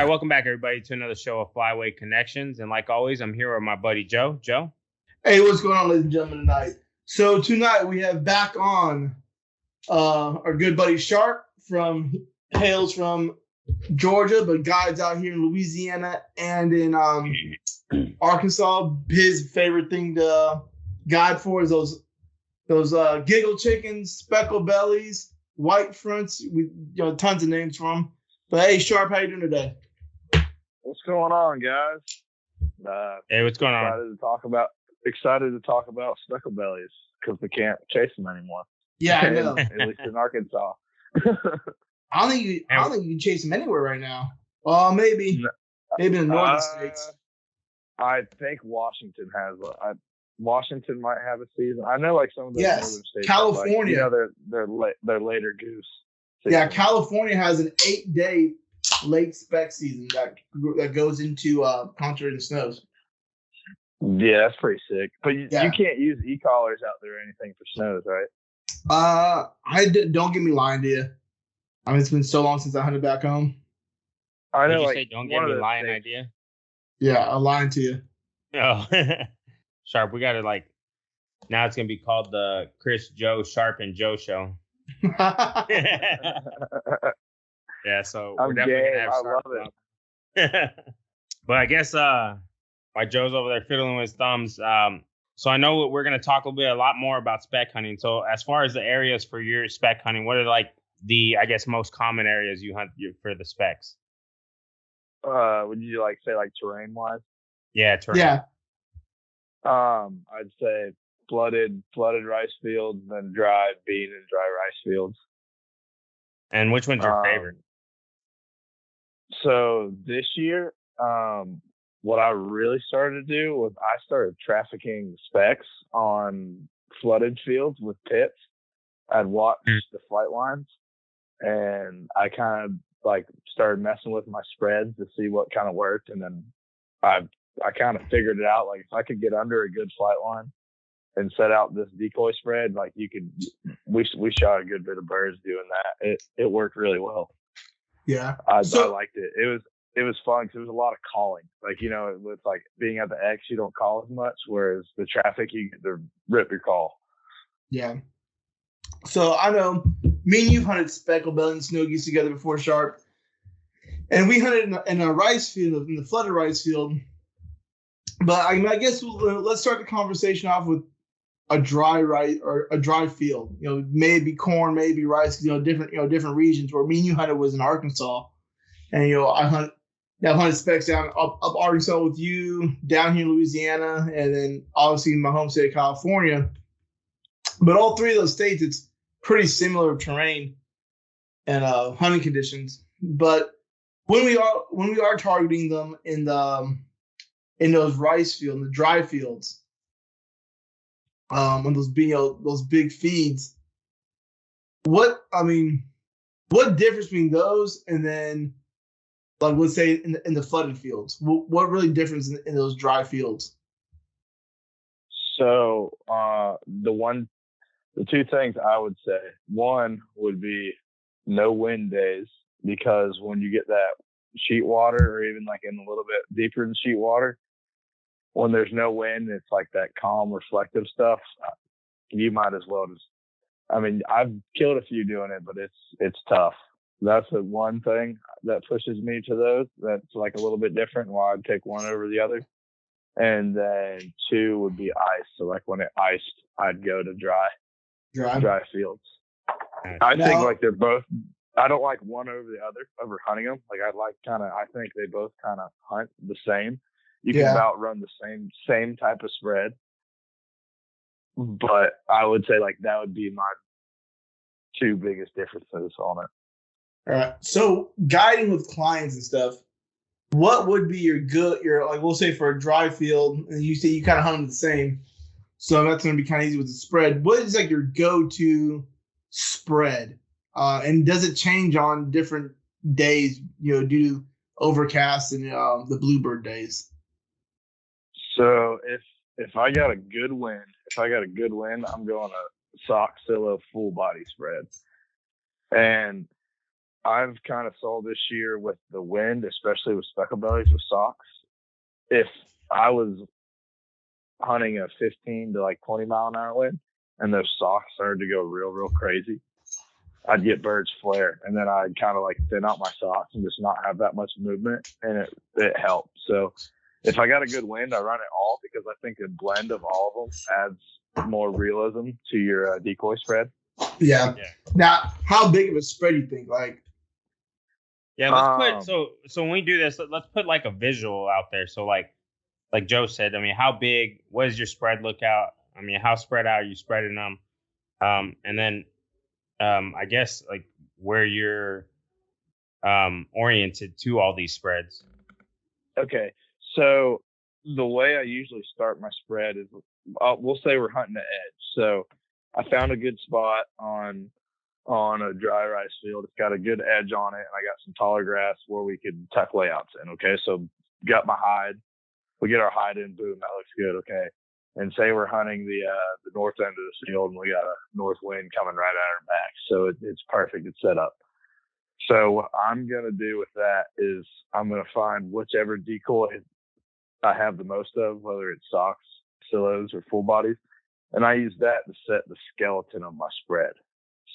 right, welcome back, everybody, to another show of Flyway Connections. And like always, I'm here with my buddy Joe. Joe? Hey, what's going on, ladies and gentlemen, tonight? So tonight we have back on our good buddy Sharp hails from Georgia, but guides out here in Louisiana and in Arkansas. His favorite thing to guide for is those giggle chickens, speckle bellies, white fronts. We tons of names for them. But hey, Sharp, how you doing today? What's going on, guys? Hey, what's going on? Excited to talk about speckle bellies because we can't chase them anymore. Yeah, I know. At least in Arkansas. I don't think you can chase them anywhere right now. Well, maybe in the northern states. I think Washington has. Washington might have a season. I know, like some of the northern states. California. They're later goose. Season. Yeah, California has an 8-day late spec season that goes into concentrated snows. Yeah, that's pretty sick. But you can't use e-collars out there or anything for snows, right? Don't get me lying to you. I mean, it's been so long since I hunted back home. I know. Did you say don't get me lying idea? Yeah, I'm lying to you. Oh, Sharp. We got to now it's gonna be called the Chris, Joe, Sharp, and Joe show. Yeah, so we're definitely gonna have Sharp. I love it. But I guess while Joe's over there fiddling with his thumbs, so I know we're gonna talk a lot more about speck hunting. So as far as the areas for your speck hunting, what are the most common areas you hunt for the specks? Would you say terrain wise? Yeah, terrain. Yeah. I'd say flooded rice fields, then dry bean and dry rice fields. And which one's your favorite? So this year, what I really started to do was I started trafficking specks on flooded fields with pits. I'd watch the flight lines, and I kind of started messing with my spreads to see what kind of worked, and then I kind of figured it out. If I could get under a good flight line and set out this decoy spread, we shot a good bit of birds doing that. It worked really well. Yeah, I liked it. It was fun because there was a lot of calling. With being at the X, you don't call as much, whereas the traffic, you get to rip your call. Yeah. So I know me and you've hunted speckle belly and snow geese together before, Sharp, and we hunted in a rice field, in the flooded rice field. But I guess let's start the conversation off with a dry rice or a dry field. Maybe corn, maybe rice. Different regions. Where me and you hunted was in Arkansas, and I've hunted specks down up Arkansas with you, down here in Louisiana, and then obviously in my home state of California. But all three of those states, it's pretty similar terrain and hunting conditions. But when we are targeting them in those rice fields, in the dry fields, on those big feeds, what difference between those and then let's say in the flooded fields, what really difference in those dry fields? So the two things I would say, one would be no wind days, because when you get that sheet water, or even in a little bit deeper than sheet water, when there's no wind, it's that calm, reflective stuff. You might as well I've killed a few doing it, but it's tough. That's the one thing that pushes me to those. That's a little bit different, why I'd take one over the other. And then two would be ice. So when it iced, I'd go to dry fields. I think they're both. I don't like one over the other over hunting them. I think they both kind of hunt the same. You can about run the same type of spread, but I would say that would be my two biggest differences on it. All right. So guiding with clients and stuff, what would be your we'll say for a dry field, and you say you kind of hunt them the same, so that's going to be kind of easy with the spread. What is your go-to spread, and does it change on different days? Due to overcast and the bluebird days. So if I got a good wind, I'm going a sock silo full body spread, and I've kind of saw this year with the wind, especially with speckle bellies with socks. If I was hunting a 15 to like 20 mile an hour wind and those socks started to go real crazy, I'd get birds flare, and then I'd kind of like thin out my socks and just not have that much movement, and it helped. So if I got a good wind, I run it all because I think a blend of all of them adds more realism to your decoy spread. Yeah. Now, how big of a spread do you think? Like, yeah, let's put so when we do this, let's put like a visual out there. So like Joe said, I mean, how big? What does your spread look out? I mean, how spread out are you spreading them? And then I guess like where you're oriented to all these spreads. Okay, so the way I usually start my spread is we'll say we're hunting the edge. So I found a good spot on a dry rice field. It's got a good edge on it, and I got some taller grass where we could tuck layouts in. Okay, so got my hide. We get our hide in, boom, that looks good. Okay, and say we're hunting the north end of the field, and we got a north wind coming right at our back, so it's perfect. It's set up. So what I'm gonna do with that is I'm gonna find whichever decoy I have the most of, whether it's socks, silos, or full bodies, and I use that to set the skeleton of my spread.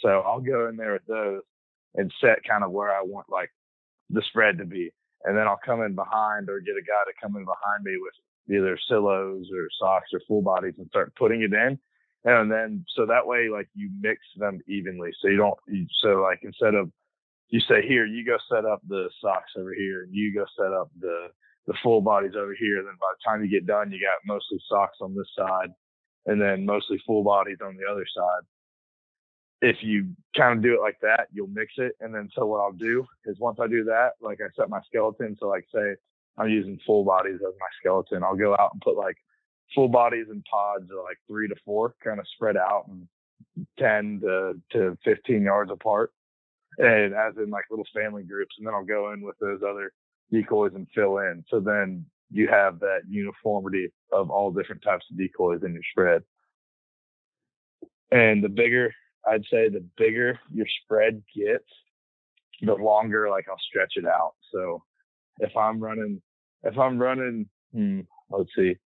So I'll go in there with those and set kind of where I want like the spread to be. And then I'll come in behind or get a guy to come in behind me with either silos or socks or full bodies and start putting it in. And then, so that way, like you mix them evenly. So so like instead of you say, here, you go set up the socks over here and you go set up the full bodies over here. Then by the time you get done, you got mostly socks on this side and then mostly full bodies on the other side. If you kind of do it like that, you'll mix it. And then so what I'll do is once I do that, like I set my skeleton. So like say I'm using full bodies as my skeleton, I'll go out and put like full bodies in pods of like 3 to 4 kind of spread out and 10 to 15 yards apart. And as in like little family groups. And then I'll go in with those other decoys and fill in. So then you have that uniformity of all different types of decoys in your spread. And I'd say the bigger your spread gets, the longer like I'll stretch it out. So if I'm running, let's see,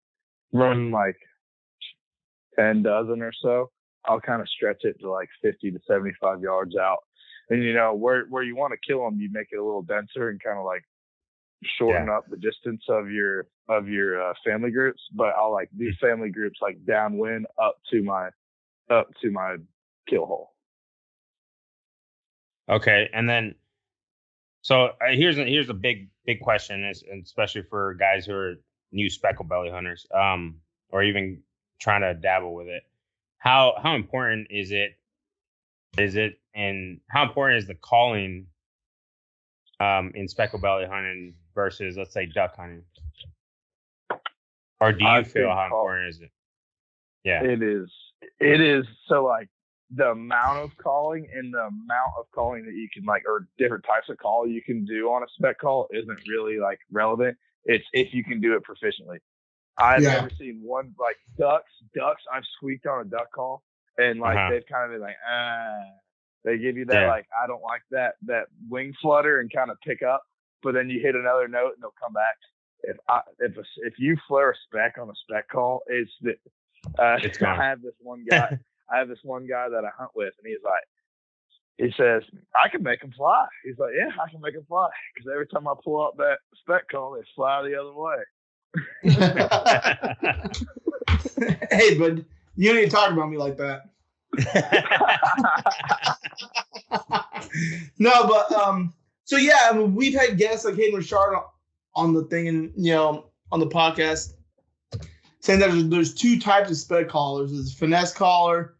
running like 10 dozen or so, I'll kind of stretch it to like 50 to 75 yards out. And you know, where you want to kill them, you make it a little denser and kind of like shorten up the distance of your family groups. But I'll like do family groups like downwind up to my kill hole. Okay, and then so here's a big question, especially for guys who are new speckle belly hunters, or even trying to dabble with it. How important is it, and how important is the calling in speckle belly hunting versus, let's say, duck hunting? Or do you feel how important is it? Yeah, it is. So like the amount of calling and the amount of calling that you can like, or different types of call you can do on a spec call isn't really like relevant. It's if you can do it proficiently. I've never seen one like ducks. I've squeaked on a duck call and like they've kind of been like, they give you that like, I don't like that wing flutter and kind of pick up, but then you hit another note and they'll come back. If you flare a spec on a spec call, it's gone. I have this one guy that I hunt with, and he says, I can make them fly. He's like, yeah, I can make them fly. Because every time I pull up that spec call, they fly the other way. Hey, bud, you don't need to talk about me like that. No, but so yeah, I mean, we've had guests like Hayden Richard on the thing, and on the podcast, saying that there's 2 types of spec callers. There's a finesse caller,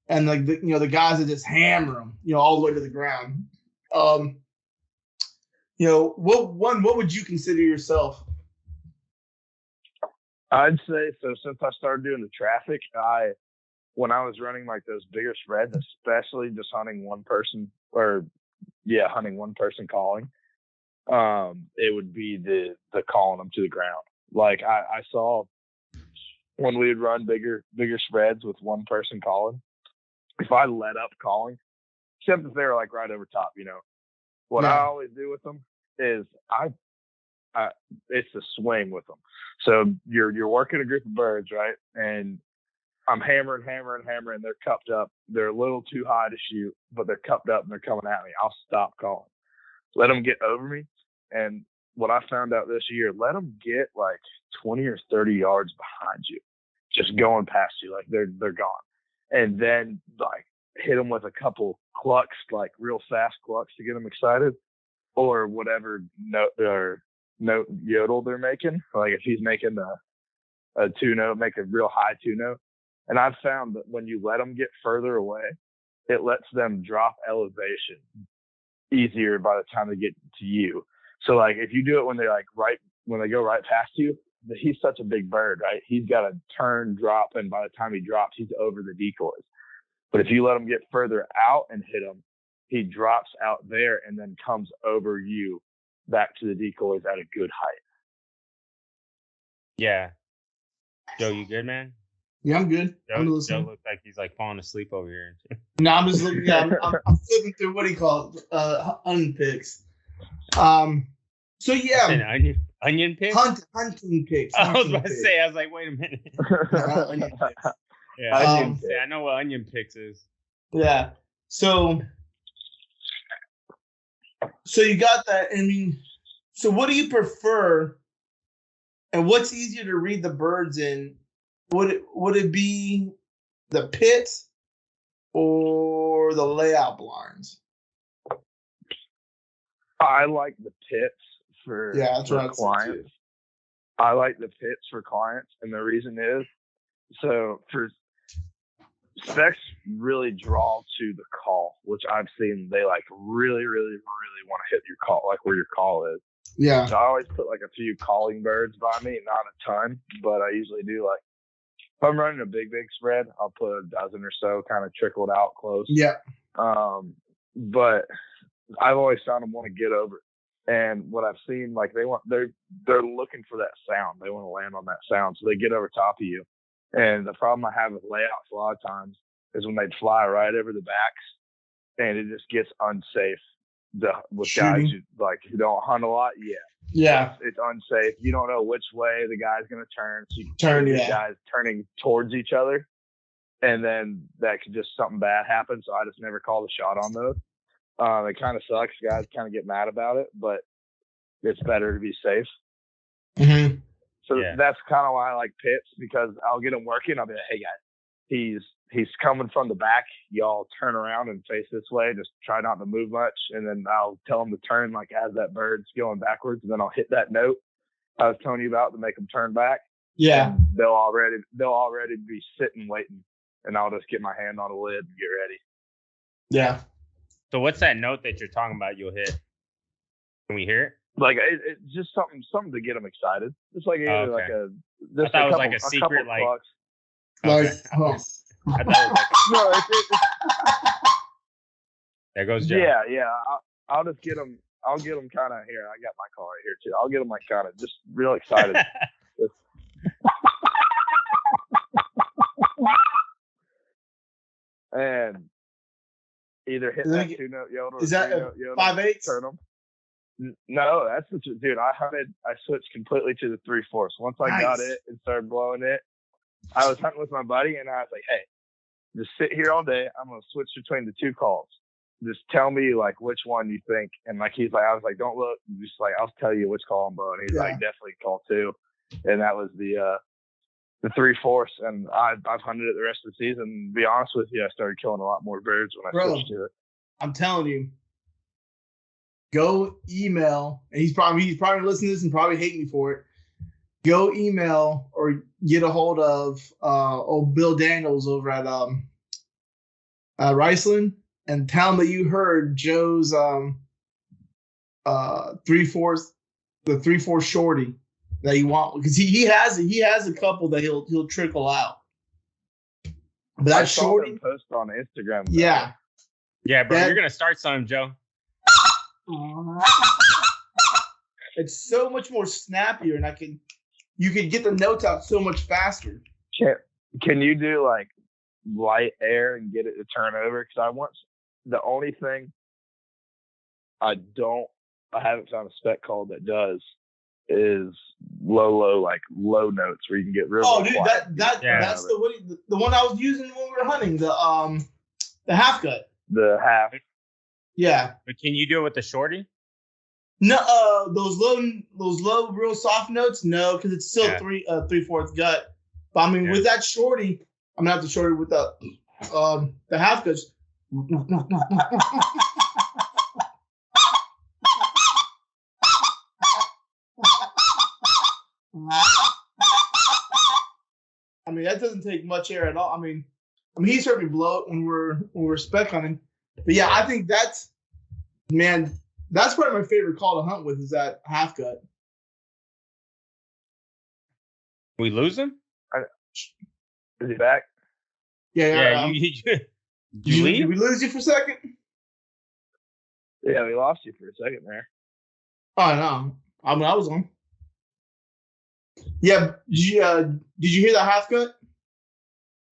and like the guys that just hammer them, all the way to the ground. What would you consider yourself? I'd say so. Since I started doing the traffic, when I was running like those bigger spreads, especially just hunting one person calling, it would be the calling them to the ground. Like I saw when we would run bigger spreads with one person calling, if I let up calling, except if they were like right over top, What I always do with them is it's a swing with them. So you're working a group of birds, right? And I'm hammering. They're cupped up. They're a little too high to shoot, but they're cupped up and they're coming at me. I'll stop calling. Let them get over me. And what I found out this year, let them get like 20 or 30 yards behind you, just going past you, like they're gone. And then like hit them with a couple clucks, like real fast clucks to get them excited, or whatever note yodel they're making. Like if he's making a 2-note, make a real high 2-note. And I've found that when you let them get further away, it lets them drop elevation easier by the time they get to you. So like if you do it when they're like when they go right past you, he's such a big bird, right? He's got to turn, drop, and by the time he drops, he's over the decoys. But if you let him get further out and hit him, he drops out there and then comes over you back to the decoys at a good height. Yeah. Joe, you good, man? Yeah, I'm good. I'm listening. Joe looks like he's like falling asleep over here. No, I'm just looking. Yeah, I'm flipping through what do you call it? Unpicks. So yeah, onion picks. Hunting picks. I was about to say. I was like, wait a minute. Onion picks. Yeah, I know what onion picks is. Yeah. So you got that. I mean, so what do you prefer? And what's easier to read the birds in? Would it be the pit or the layout blinds? I like the pits for clients. I like the pits for clients, and the reason is so for specks really draw to the call, which I've seen they like really, really, really want to hit your call, like where your call is. Yeah. So I always put like a few calling birds by me, not a ton, but I usually do like if I'm running a big spread, I'll put a dozen or so kind of trickled out close. Yeah. But I've always found them want to get over it. And what I've seen, like they're looking for that sound. They want to land on that sound. So they get over top of you. And the problem I have with layouts a lot of times is when they fly right over the backs and it just gets unsafe with guys who don't hunt a lot. Yeah. Yeah. It's unsafe. You don't know which way the guy's going to turn. So you can guys turning towards each other. And then that could just something bad happen. So I just never call the shot on those. It kind of sucks. Guys kind of get mad about it, but it's better to be safe. Mm-hmm. So that's kind of why I like pits, because I'll get them working. I'll be like, hey guys, he's coming from the back. Y'all turn around and face this way. Just try not to move much. And then I'll tell them to turn like as that bird's going backwards. And then I'll hit that note I was telling you about to make them turn back. Yeah. And they'll already be sitting waiting. And I'll just get my hand on the lid and get ready. Yeah. So what's that note that you're talking about you'll hit? Can we hear it? Like it's just something to get them excited. It's like like a. I thought it was like a secret, like. Like, I thought it was like. No, there goes Joe. Yeah. I'll just get them. I'll get them kind of here. I got my call right here too. I'll get them like kind of just real excited. And either hit that 2-note yodel. Is that 5/8? Turn them. No, that's dude. I switched completely to the 3/4. Once I got it and started blowing it, I was hunting with my buddy, and I was like, "Hey, just sit here all day. I'm gonna switch between the two calls. Just tell me like which one you think." And like he's like, I was like, "Don't look. Just like I'll tell you which call I'm blowing." He's like, "Definitely call 2," and that was the 3/4. And I've hunted it the rest of the season. To be honest with you, I started killing a lot more birds when I switched to it. I'm telling you. Go email, and he's probably listening to this and probably hate me for it. Go email or get a hold of old Bill Daniels over at Riceland and tell him that you heard Joe's 3/4, the 3/4 shorty that you want, because he has a couple that he'll trickle out. But that shorty post on Instagram. Yeah, bro, you're gonna start some, Joe. It's so much more snappier, and you can get the notes out so much faster. Can you do like light air and get it to turn over? Because the only thing I haven't found a spec call that does is low notes where you can get real. Oh, dude, that's the one I was using when we were hunting, the half gut. The half. Yeah. But can you do it with the shorty? No, those low, real soft notes. No, because it's still 3/4 gut. But I mean, with that shorty, I'm not the shorty with the half guts. I mean, that doesn't take much air at all. I mean, he's heard me blow it when we're spec hunting. But yeah, I think that's probably my favorite call to hunt with is that half gut. We lose him? Is he back? Yeah. Did you leave? Did we lose you for a second? Yeah, we lost you for a second there. Oh no. I mean, I was on. Yeah. Did you hear that half gut?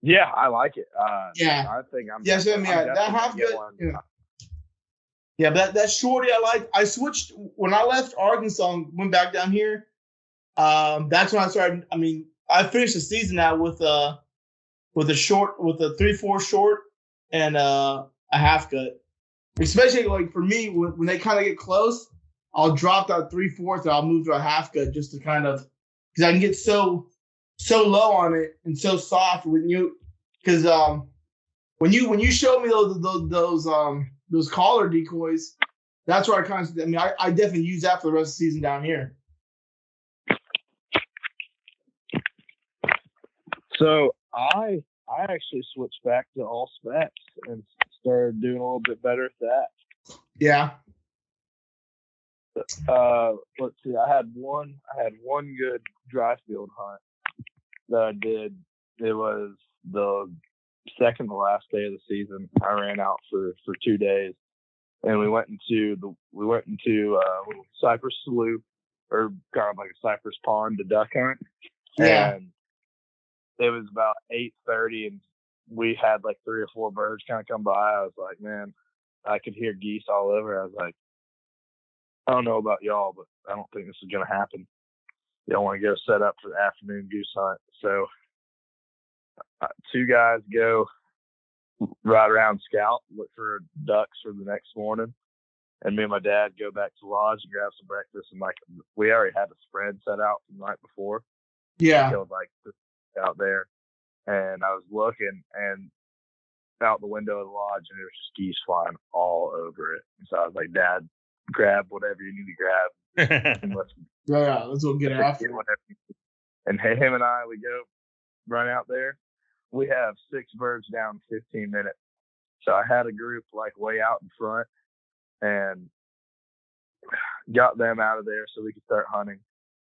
Yeah, I like it. Yeah. I think I'm. Yeah, so that half gut. Yeah, but that shorty I like. I switched when I left Arkansas and went back down here. That's when I started. I mean, I finished the season out with a 3/4 short and a half gut. Especially like for me, when they kind of get close, I'll drop that 3/4 and I'll move to a half gut just to kind of because I can get so low on it and so soft when you when you showed me those collar decoys, that's where I definitely use that for the rest of the season down here. So I actually switched back to all specks and started doing a little bit better at that. Yeah. Let's see. I had one good dry field hunt that I did. It was the second to last day of the season. I ran out for 2 days, and we went into a little cypress slough, or kind of like a cypress pond to duck hunt. Yeah. And it was about 8:30, and we had like 3 or 4 birds kind of come by. I was like, man, I could hear geese all over. I was like, I don't know about y'all, but I don't think this is going to happen. Y'all want to go set up for the afternoon goose hunt. So 2 guys go ride around, scout, look for ducks for the next morning. And me and my dad go back to lodge and grab some breakfast. And like, we already had a spread set out from the night before. Yeah. We killed like out there. And I was looking and out the window of the lodge, and there was just geese flying all over it. And so I was like, Dad, grab whatever you need to grab. And let's go get it after. And him and I, we go run out there. We have 6 birds down in 15 minutes. So I had a group like way out in front and got them out of there so we could start hunting.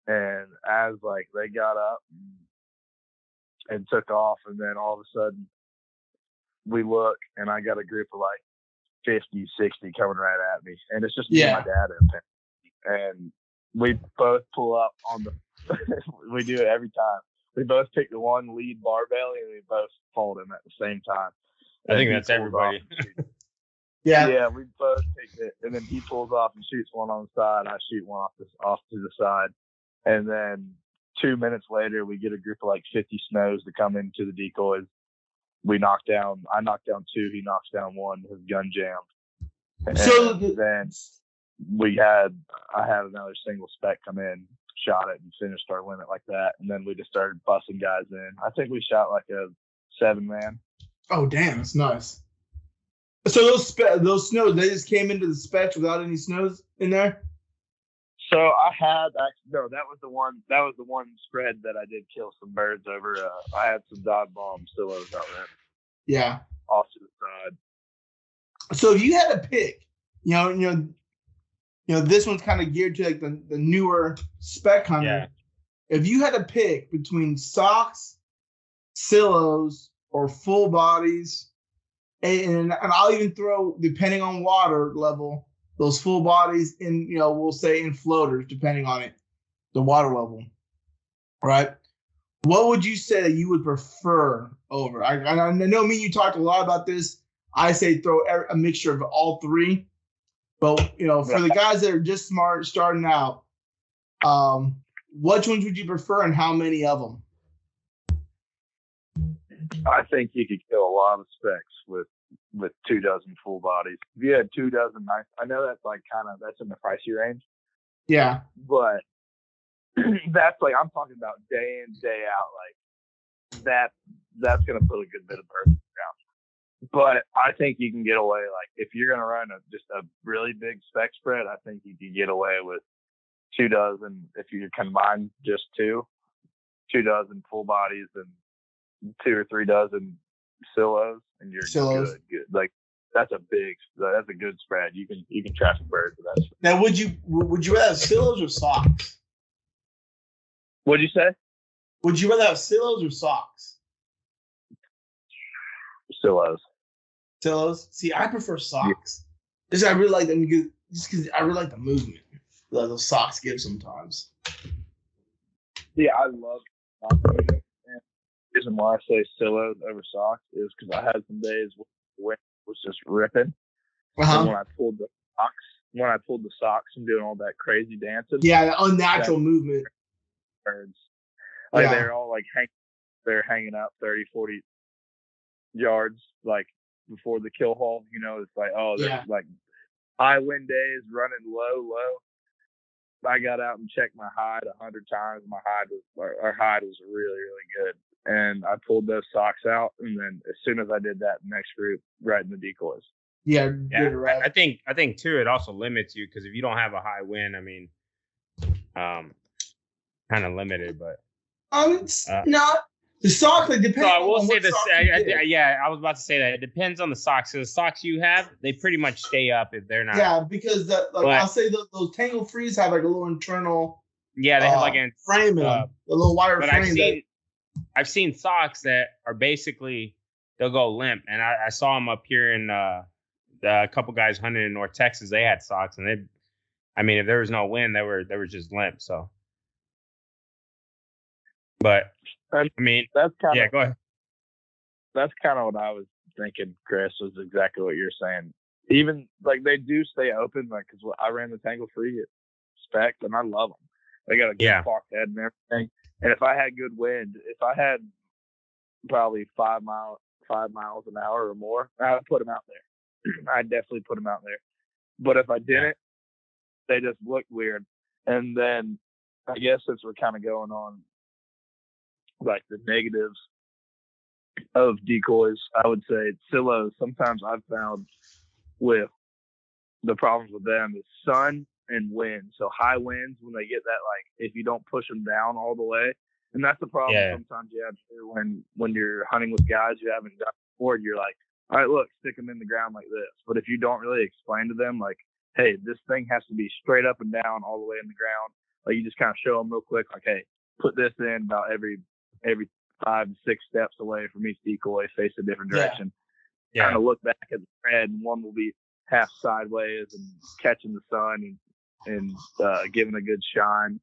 And as like they got up and took off, and then all of a sudden we look and I got a group of like 50, 60 coming right at me. And it's just me and my dad up there. And we both pull up on the we do it every time. We both pick the one lead barbell and we both fold him at the same time. I think that's everybody. Yeah, we both picked it, and then he pulls off and shoots one on the side. I shoot one off to the side, and then 2 minutes later, we get a group of like 50 snows to come into the decoys. I knocked down 2. He knocks down 1. His gun jammed. And so then I had another single spec come in, shot it, and finished our limit like that. And then we just started busting guys in. I think we shot like a 7-man. Oh, damn, that's nice. So those snows, they just came into the specs without any snows in there? So that was the one spread that I did kill some birds over. I had some dog bomb stillos out there. Yeah. Off to the side. So if you had to pick, this one's kind of geared to like the newer spec hunter. Yeah. If you had to pick between socks, silos, or full bodies, and I'll even throw, depending on water level, those full bodies in, we'll say in floaters, depending on it, the water level, right? What would you say that you would prefer over? I know me and you talked a lot about this. I say throw a mixture of all 3. But for the guys that are just starting out, which ones would you prefer, and how many of them? I think you could kill a lot of specks with 2 dozen full bodies. If you had 2 dozen, I know that's like that's in the pricey range. Yeah, but that's like I'm talking about day in day out. Like that's gonna put a good bit of birds around. But I think you can get away, like if you're gonna run just a really big spec spread, I think you can get away with 2 dozen if you combine just 2 dozen full bodies and 2 or 3 dozen silos, and you're good. Like that's a good spread. You can traffic birds with that. Now, would you rather have silos or socks? What'd you say? Would you rather have silos or socks? Silos. Silos. See, I prefer socks. Just I really like them because I really like the movement that those socks give sometimes. Yeah, I love socks. And the reason why I say silos over socks is because I had some days where it was just ripping. And when I pulled the socks and doing all that crazy dancing. Yeah, the unnatural movement. Birds. Like they're all like they're hanging up 30, 40 yards like before the kill hole. It's like, there's like high wind days running low. I got out and checked my hide 100 times. Our hide was really, really good. And I pulled those socks out, and then as soon as I did that, next group right in the decoys. Yeah, right. I think too, it also limits you because if you don't have a high wind, I mean, kind of limited, but it's not the socks. Like depends. So I will say this. I was about to say that it depends on the socks. So the socks you have, they pretty much stay up if they're not. Yeah, because I'll say those Tangle Frees have like a little internal. Yeah, they have like a frame in them, a little wire frame. I've seen socks that are basically they'll go limp, and I saw them up here in a couple guys hunting in North Texas. They had socks, and if there was no wind, they were just limp. So, but I mean, that's kind of go ahead. That's kind of what I was thinking, Chris. Was exactly what you're saying. Even like they do stay open, like because I ran the Tangle Free at Speck, and I love them. They got a good fork head and everything. And if I had good wind, if I had probably 5 miles an hour or more, I would put them out there. I'd definitely put them out there. But if I didn't, they just looked weird. And then I guess since we're kind of going on like the negatives of decoys, I would say silos. Sometimes I've found with the problems with them is sun and wind. So high winds, when they get that, like if you don't push them down all the way, and that's the problem sometimes you have when you're hunting with guys you haven't done before. You're like, all right, look, stick them in the ground like this. But if you don't really explain to them, like, hey, this thing has to be straight up and down all the way in the ground, like you just kind of show them real quick, like, hey, put this in about every 5 to 6 steps away from each decoy, face a different direction. Kind of look back at the spread, and one will be half sideways and catching the sun and giving a good shine.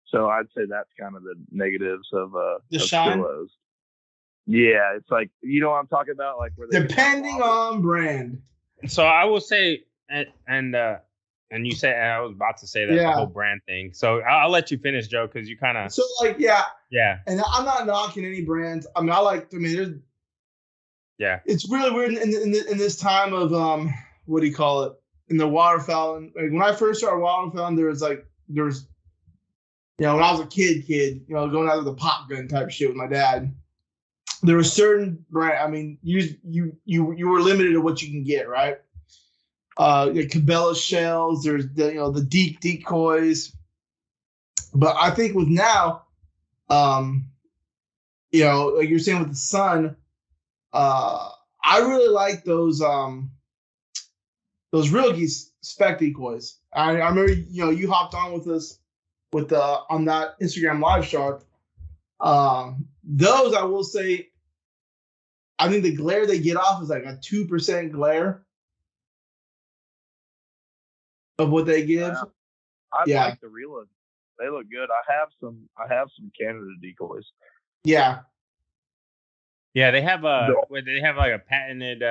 So I'd say that's kind of the negatives of the shine. Silos. Yeah, it's like, you know what I'm talking about, like where they depending on brand. So I will say, and you say I was about to say that the whole brand thing. So I'll let you finish, Joe, because you kind of. So like and I'm not knocking any brands. I mean, there's it's really weird in this time of what do you call it, in the waterfowl. Like when I first started waterfowl, there was when I was a kid, going out with a pop gun type shit with my dad. There were certain brand. I mean, you were limited to what you can get, right? The Cabela shells. There's the deep decoys. But I think with now, like you're saying with the sun, I really like those real Geese spec decoys. I remember you hopped on with us on that Instagram live shark. Those I will say, I think the glare they get off is like a 2% glare of what they give. I like the realism. They look good. I have some Canada decoys. Yeah. Yeah, they have like a patented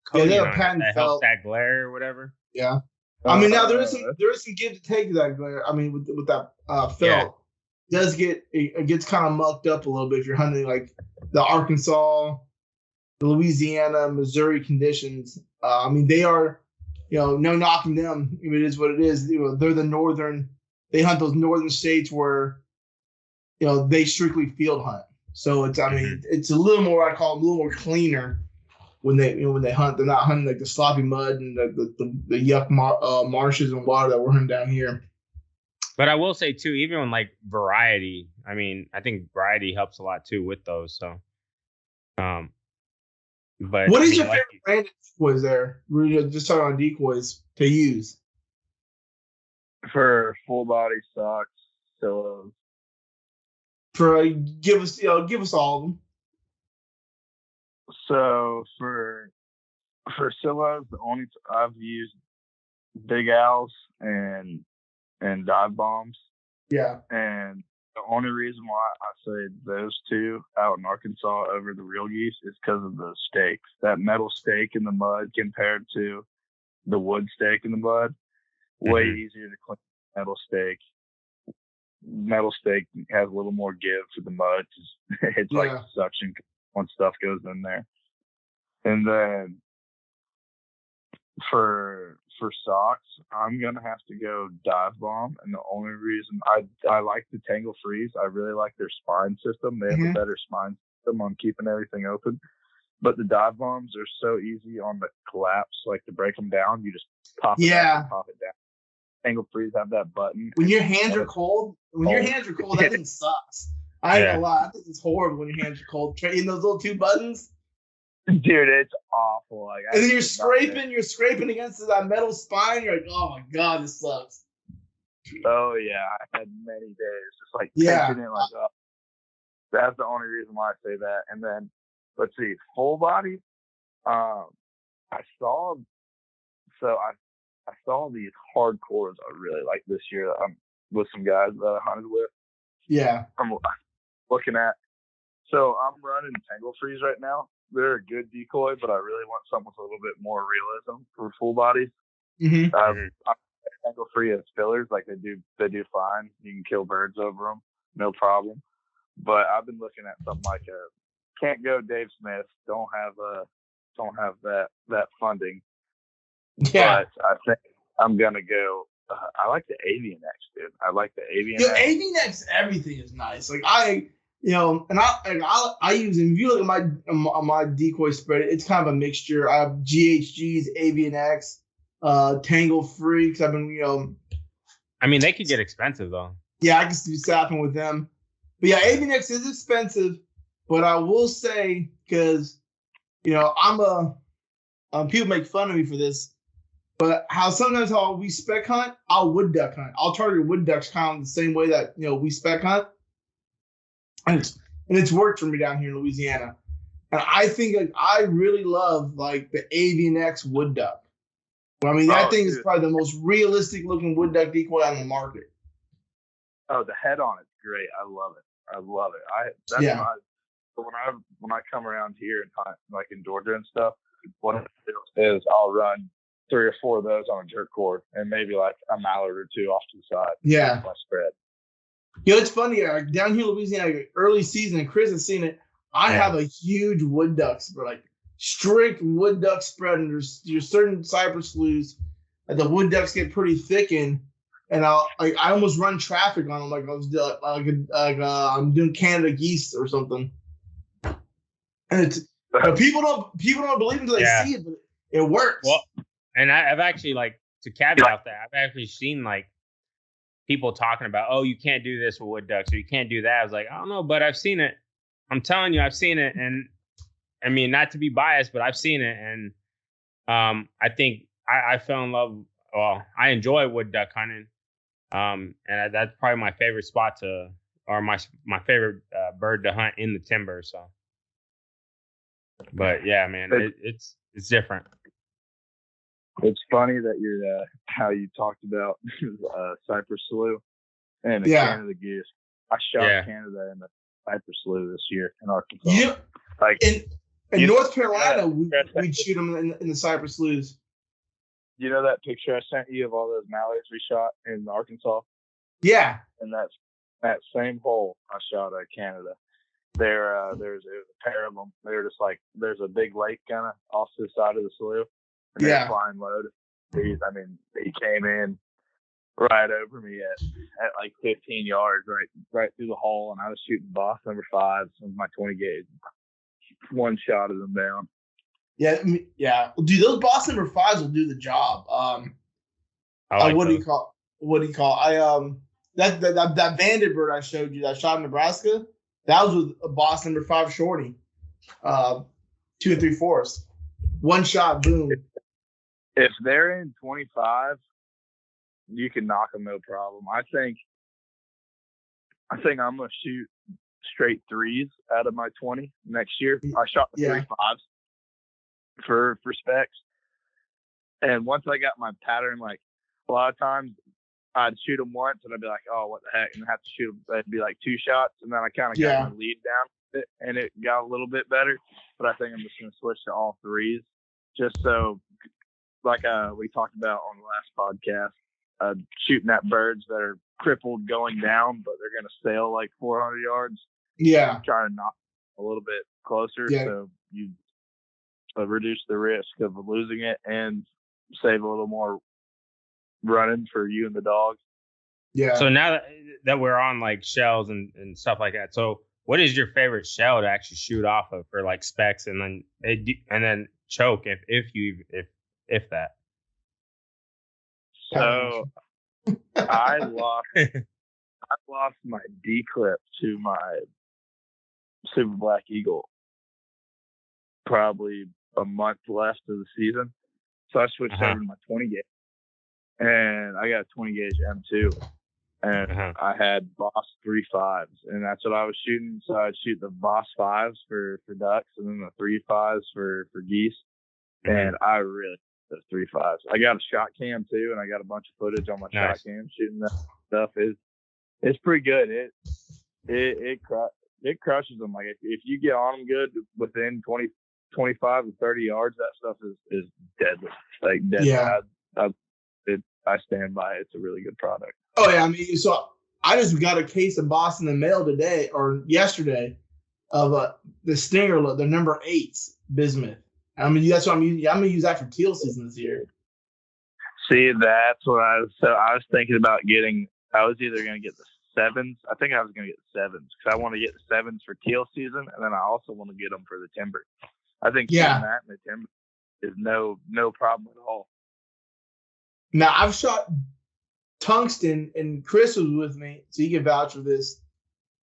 coating on it that helps that glare or whatever. Yeah. I mean, now there is some give to take to that glare. I mean, with that felt, it gets kind of mucked up a little bit if you're hunting like the Arkansas, the Louisiana, Missouri conditions. I mean, they are, no knocking them. It is what it is. They're the northern. They hunt those northern states where, they strictly field hunt. So it's, I mean, it's a little more. I call it a little more cleaner when they hunt. They're not hunting like the sloppy mud and the yuck marshes and water that we're hunting down here. But I will say too, even when like variety, I mean, I think variety helps a lot too with those. So, but what is your favorite brand of decoys there? We're just talking about decoys to use for full body stocks. So, give us all of them. So for silos, the only I've used Big Owls and dive bombs. Yeah. And the only reason why I say those two out in Arkansas over the real geese is because of the stakes. That metal stake in the mud compared to the wood stake in the mud, way easier to clean metal stake. Metal stake has a little more give to the mud. It's like suction when stuff goes in there. And then for socks, I'm gonna have to go dive bomb, and the only reason I like the Tangle Freeze, I really like their spine system. They have a better spine system on keeping everything open. But the dive bombs are so easy on the collapse, like to break them down. You just pop it up and pop it down. Tangle Freeze have that button. When your hands are cold, that thing sucks. I ain't gonna lie, I think it's horrible when your hands are cold. In those little two buttons. Dude, it's awful. Like, and then you're scraping against that metal spine. You're like, oh my god, this sucks. Oh yeah, I had many days just like taking it like up. That's the only reason why I say that. And then let's see, full body. I saw these hardcores I really like this year. I'm with some guys that I hunted with. Yeah, I'm looking at. So I'm running Tangle Freeze right now. They're a good decoy, but I really want something with a little bit more realism for full bodies. I'm Tangle Free as fillers, like they do fine. You can kill birds over them, no problem. But I've been looking at something like can't go Dave Smith. Don't have that funding. Yeah, but I think I'm gonna go. I like the Avian X, dude. I like the Avian X. Avian X, everything is nice. Like I use, and if you look at my decoy spread, it's kind of a mixture. I have GHGs, Avian X, Tangle Free, because I've been, I mean, they could get expensive though. Yeah, I can be sapping with them. But yeah, Avian X is expensive, but I will say, because, people make fun of me for this, but sometimes we spec hunt, I'll wood duck hunt. I'll target wood ducks kind of the same way that, we spec hunt. And it's worked for me down here in Louisiana. And I think I really love like the Avian X wood duck. Well, I mean, that thing is probably the most realistic looking wood duck decoy on the market. Oh, the head on it's great. I love it. When I come around here and hunt, like in Georgia and stuff, what I do is I'll run 3 or 4 of those on a jerk cord and maybe like a mallard or 2 off to the side. Yeah. My spread. It's funny. Down here in Louisiana, early season, and Chris has seen it. I have a huge wood duck spread, like strict wood duck spread. And there's certain cypress sloughs that the wood ducks get pretty thick in, and I almost run traffic on them like I was I'm doing Canada geese or something. And it's people don't believe until they see it, but it works. Well, and I've actually, like, to caveat that, I've actually seen like people talking about, oh, you can't do this with wood ducks or you can't do that. I was like, I don't know, but I've seen it. I'm telling you, I've seen it. And I mean, not to be biased, but I've seen it. And I think I fell in love. Well, I enjoy wood duck hunting. And that's probably my favorite spot or my favorite bird to hunt in the timber. So, but yeah, man, it's different. It's funny that you're how you talked about cypress slough and Canada goose. I shot Canada in the cypress slough this year in Arkansas. Yeah, like in North Carolina, we'd shoot them in the cypress sloughs. you know that picture I sent you of all those mallards we shot in Arkansas? Yeah. And that same hole I shot at Canada. There's a pair of them. They were just like, there's a big lake kind of off to the side of the slough, and they're flying low. He came in right over me at like 15 yards, right through the hole, and I was shooting boss number 5s with my 20 gauge. One shot of them down. Yeah, dude, those boss number 5s will do the job. What do you call? That Vandenberg I showed you that shot in Nebraska, that was with a boss number 5 shorty, 2 3/4, one shot, boom. If they're in 25, you can knock them no problem. I think I'm gonna shoot straight 3s out of my 20 next year. I shot the 3 5s for Specs, and once I got my pattern, like a lot of times I'd shoot them once and I'd be like, oh, what the heck, and I'd have to shoot them. It'd be like 2 shots, and then I kind of got my lead down and it got a little bit better. But I think I'm just gonna switch to all 3s, just so, like we talked about on the last podcast, shooting at birds that are crippled going down, but they're going to sail like 400 yards. Yeah. Trying to knock a little bit closer, so you reduce the risk of losing it and save a little more running for you and the dog. Yeah. So now that we're on like shells and stuff like that, so what is your favorite shell to actually shoot off of for like specs and then choke if that? So I lost my D clip to my Super Black Eagle probably a month left of the season. So I switched over to my 20 gauge, and I got a 20 gauge M2, and I had Boss 3 5s, and that's what I was shooting. So I'd shoot the Boss 5s for ducks, and then the 3 5s for geese. And I really those 3 5s. I got a shot cam too, and I got a bunch of footage on my shot cam shooting that stuff. It's pretty good. It crushes them. Like if you get on them good within 20, 25 to 30 yards, that stuff is deadly. Like deadly. Yeah. I stand by it. It's a really good product. Oh yeah, I mean, so I just got a case of Boss in the mail today or yesterday of the Stinger, the number 8s bismuth. I mean, that's what I'm using. I'm gonna use that for teal season this year. See, that's what I was thinking about getting. I was either gonna get the 7s. I think I was gonna get the 7s because I want to get the 7s for teal season, and then I also want to get them for the timber. I think that in the timber is no problem at all. Now I've shot tungsten, and Chris was with me, so he can vouch for this.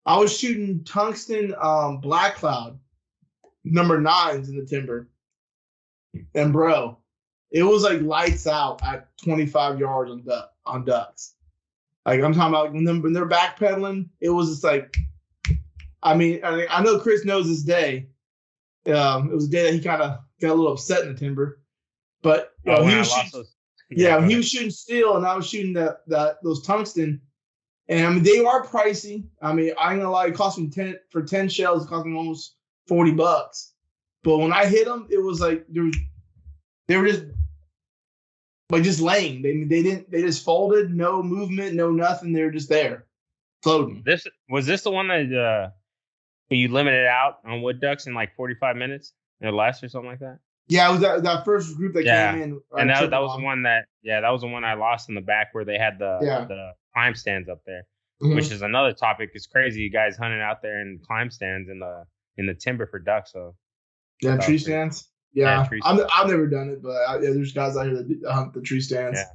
I was shooting tungsten black cloud number 9s in the timber. And bro, it was like lights out at 25 yards on ducks. Like I'm talking about when they're backpedaling, it was just like, I mean, I know Chris knows this day. It was a day that he kind of got a little upset in the timber, but he was shooting, he was shooting steel, and I was shooting those tungsten. And I mean, they are pricey. I mean, I ain't gonna lie, it cost me 10 shells. It cost me almost $40. But when I hit them, it was like they were just laying. They just folded, no movement, no nothing. They were just there, floating. Was this the one that you limited out on wood ducks in like 45 minutes or less or something like that? Yeah, it was that first group that came in. And that was the one that was the one I lost in the back where they had the climb stands up there, which is another topic. It's crazy, you guys hunting out there in climb stands in the timber for ducks. So tree stands. Yeah, I've never done it, but there's guys out here that hunt the tree stands. Yeah.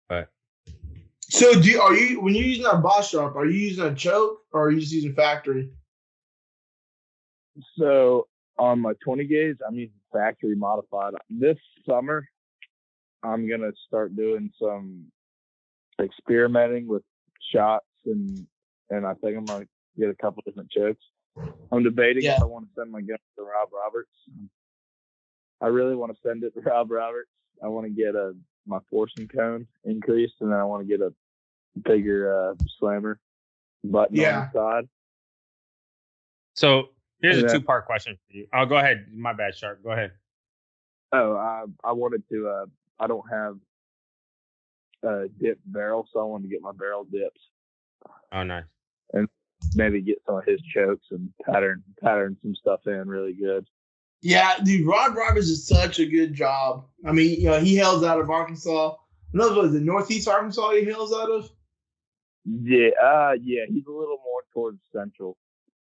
But so when you're using our Boss Sharp, are you using a choke or are you just using factory? So on my 20 gauge, I'm using factory modified. This summer, I'm gonna start doing some experimenting with shots, and I think I'm gonna get a couple different chokes. I'm debating if I want to send my gun to Rob Roberts. I really want to send it to Rob Roberts. I want to get my forcing cone increased, and then I want to get a bigger slammer button on the side. So here's a 2-part question for you. Oh, go ahead. My bad, Sharp. Go ahead. Oh, I wanted to. I don't have a dip barrel, so I wanted to get my barrel dips. Oh, nice. And maybe get some of his chokes and pattern some stuff in really good. Yeah, dude, Rod Roberts is such a good job. I mean, he hails out of Arkansas. Another was the Northeast Arkansas he hails out of. Yeah, he's a little more towards Central.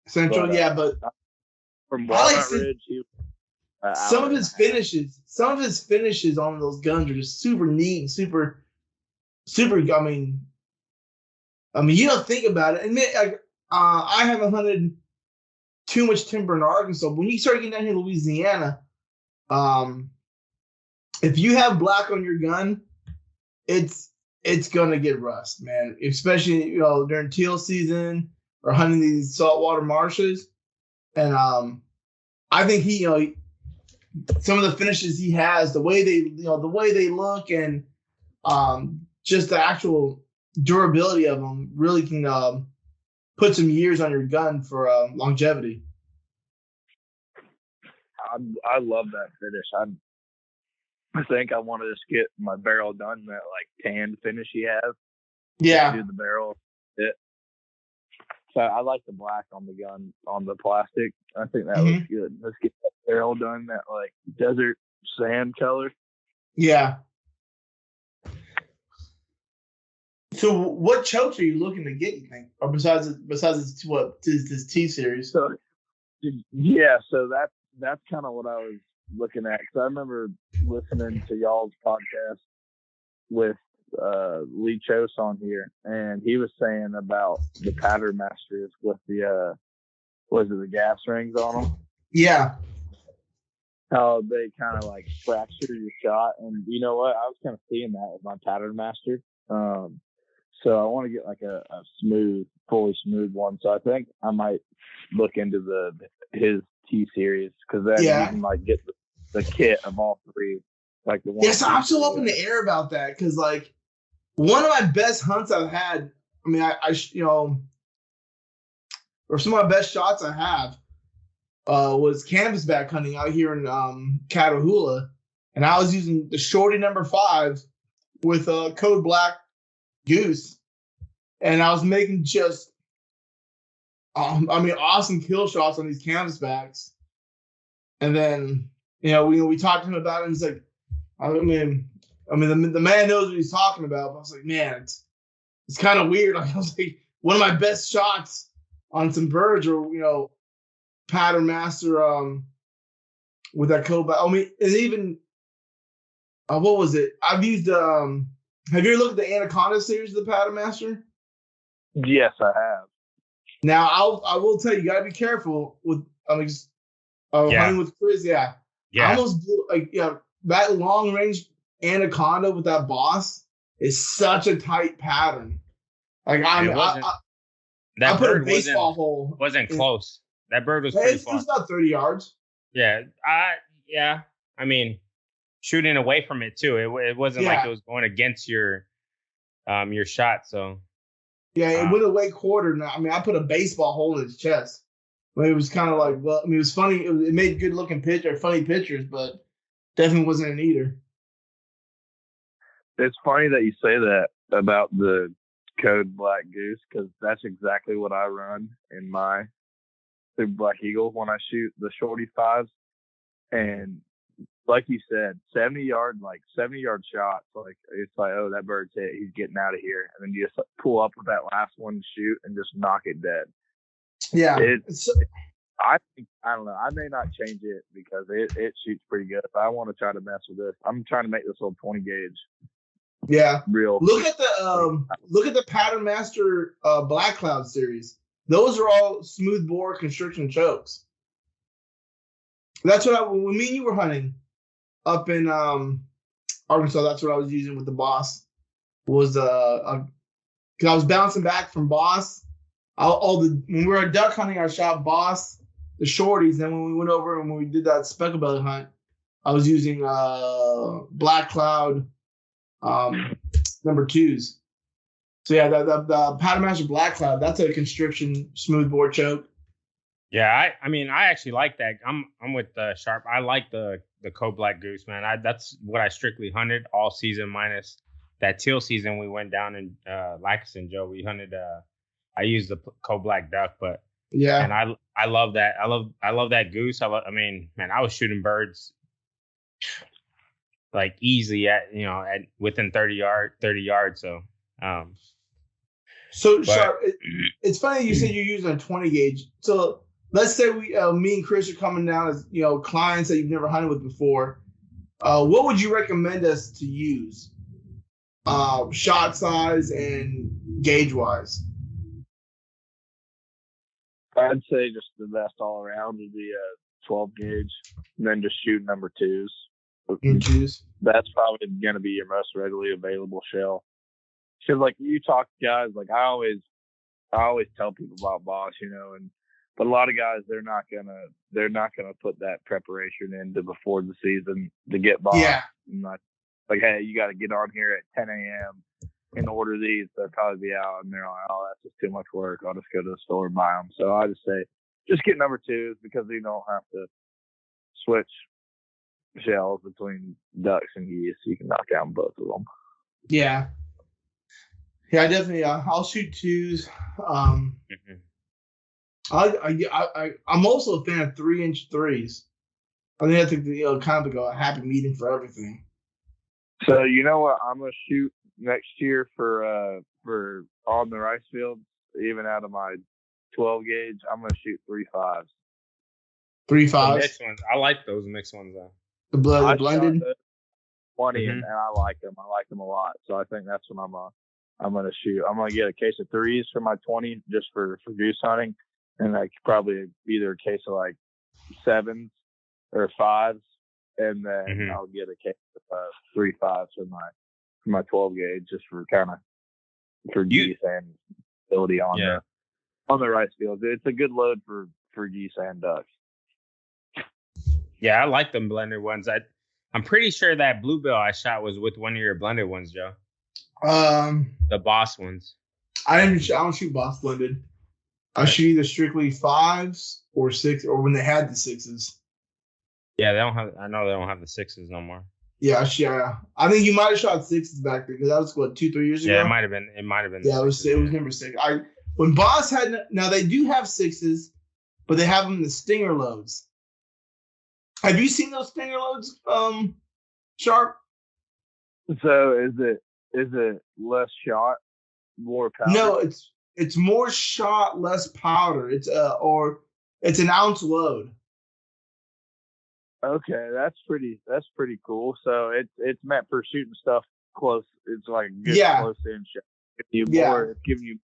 Central, but from Walnut Ridge, some of his finishes on those guns are just super neat and super. I mean, you don't think about it. And I haven't hunted too much timber in Arkansas. When you start getting down here in Louisiana, if you have black on your gun, it's gonna get rust, man. Especially during teal season or hunting these saltwater marshes. And I think some of the finishes he has, the way they look, and just the actual durability of them really can put some years on your gun for longevity. I love that finish. I think I want to just get my barrel done that like tanned finish he has. Yeah. Do the barrel. So I like the black on the gun on the plastic. I think that looks good. Let's get that barrel done that like desert sand color. Yeah. So what chokes are you looking to get, you think? Or besides this T series? So that's kind of what I was looking at, because I remember listening to y'all's podcast with Lee Chose on here, and he was saying about the pattern masters with the the gas rings on them. Yeah. How they kind of like fracture your shot, and you know what? I was kind of seeing that with my pattern master. So I want to get like a fully smooth one. So I think I might look into his T series, because then you can like get the kit of all three. Like the one. Yes, I'm still up in the air about that, because like one of my best hunts I've had. I mean, or some of my best shots I have was canvasback hunting out here in Catahoula, and I was using the shorty number 5 with Code Black Goose, and I was making just awesome kill shots on these canvasbacks. And then we talked to him about it, and he's like, the man knows what he's talking about. But I was like, man, it's kind of weird. Like, I was like, one of my best shots on some birds, or pattern master with that Code Black. I mean, and even what was it? I've used have you ever looked at the Anaconda series of the Pattern Master? Yes, I have. Now, I will tell you, gotta be careful with hunting with Chris. Yeah. I almost blew, that long range Anaconda with that boss is such a tight pattern. Like I put a baseball hole. Wasn't close. That bird was pretty far. It was about 30 yards. Yeah. I mean, shooting away from it too. It wasn't like it was going against your shot. So it went away quarter. Now, I mean, I put a baseball hole in his chest. But it was kind of like, it was funny. It made good looking funny pictures, but definitely wasn't an eater. It's funny that you say that about the Code Black Goose, because that's exactly what I run in my Super Black Eagle when I shoot the shorty 5s. And like you said, 70-yard shots. Like, it's like, oh, that bird's hit. He's getting out of here. And then you just pull up with that last one to shoot and just knock it dead. Yeah. I don't know. I may not change it because it shoots pretty good. But I want to try to mess with this. I'm trying to make this little 20 gauge. Yeah. Real. Look at the Pattern Master Black Cloud series. Those are all smooth bore constriction chokes. That's what when me and you were hunting up in Arkansas, that's what I was using with the boss. Was because I was bouncing back from boss. When we were duck hunting, I shot boss, the shorties. Then when we went over and when we did that speckle belly hunt, I was using Black Cloud number 2s. So yeah, the Pattern Master Black Cloud, that's a constriction smooth bore choke. Yeah, I mean, I actually like that. I'm with Sharp. I like the the co-black goose, man. That's what I strictly hunted all season, minus that teal season we went down in Lackison, Joe. We hunted. I used the co-black duck, but yeah, and I love that. I love that goose. I mean, man, I was shooting birds like easy at within 30 yards. So Sharp, it's funny you said you're using a 20 gauge. So let's say me and Chris are coming down as clients that you've never hunted with before. What would you recommend us to use? Shot size and gauge wise. I'd say just the best all around would be a 12 gauge, and then just shoot number twos. That's probably going to be your most readily available shell. Because like you talk to guys, like I always tell people about Boss, but a lot of guys they're not gonna put that preparation into before the season to get Boss. Yeah. And like, hey, you got to get on here at 10 a.m. and order these. They'll probably be out, and they're like, oh, that's just too much work. I'll just go to the store and buy them. So I just say, just get number twos because you don't have to switch shells between ducks and geese. You can knock down both of them. Yeah. Yeah, I definitely. I'll shoot twos. I'm also a fan of 3-inch threes. I think that's kind of a happy medium for everything. So you know what I'm gonna shoot next year for on the rice field, even out of my 12 gauge, I'm gonna shoot 3.5s. 3.5s. Mixed ones. I like those mixed ones though. The blended. 20 and I like them. I like them a lot. So I think that's what I'm gonna shoot. I'm gonna get a case of threes for my 20 just for goose hunting, and like probably either a case of like 7s or 5s, and then I'll get a case of 3.5s for my 12 gauge just for geese and ability on the rice field. It's a good load for geese and ducks. Yeah, I like them blended ones. I'm pretty sure that bluebill I shot was with one of your blended ones, Joe. The Boss ones. I don't shoot Boss blended. I shoot either strictly 5s or 6, or when they had the 6s. Yeah, I know they don't have the 6s no more. Yeah. I think you might have shot 6s back there because that was 2-3 years ago. Yeah, it might have been. Yeah, it was number 6. When Boss now they do have 6s, but they have them in the stinger loads. Have you seen those stinger loads, Sharp? So is it less shot, more powder? No, it's more shot, less powder. It's an ounce load. Okay, that's pretty cool. So it's meant for shooting stuff close. It's like good close in shot. It's giving you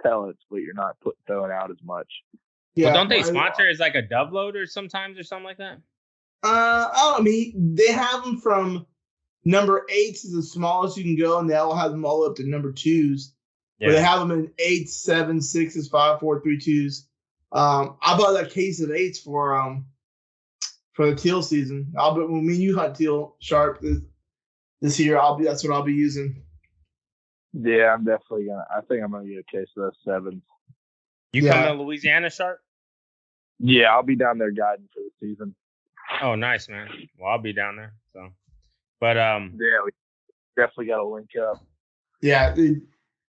pellets, but you're not throwing out as much. Yeah, well, don't they sponsor as like a dove loader sometimes or something like that? I mean, they have them from number 8s is the smallest you can go, and they all have them all up to number 2s. Yeah. But they have them in 8s, 7s, 6s, 5, 4, 3, 2s. I bought that case of 8s for the teal season. When me and you hunt teal Sharp this year, that's what I'll be using. Yeah, I'm definitely I think I'm gonna get a case of those 7s. You come to Louisiana, Sharp? Yeah, I'll be down there guiding for the season. Oh, nice, man. Well, I'll be down there. So, but yeah, we definitely got to link up. Yeah,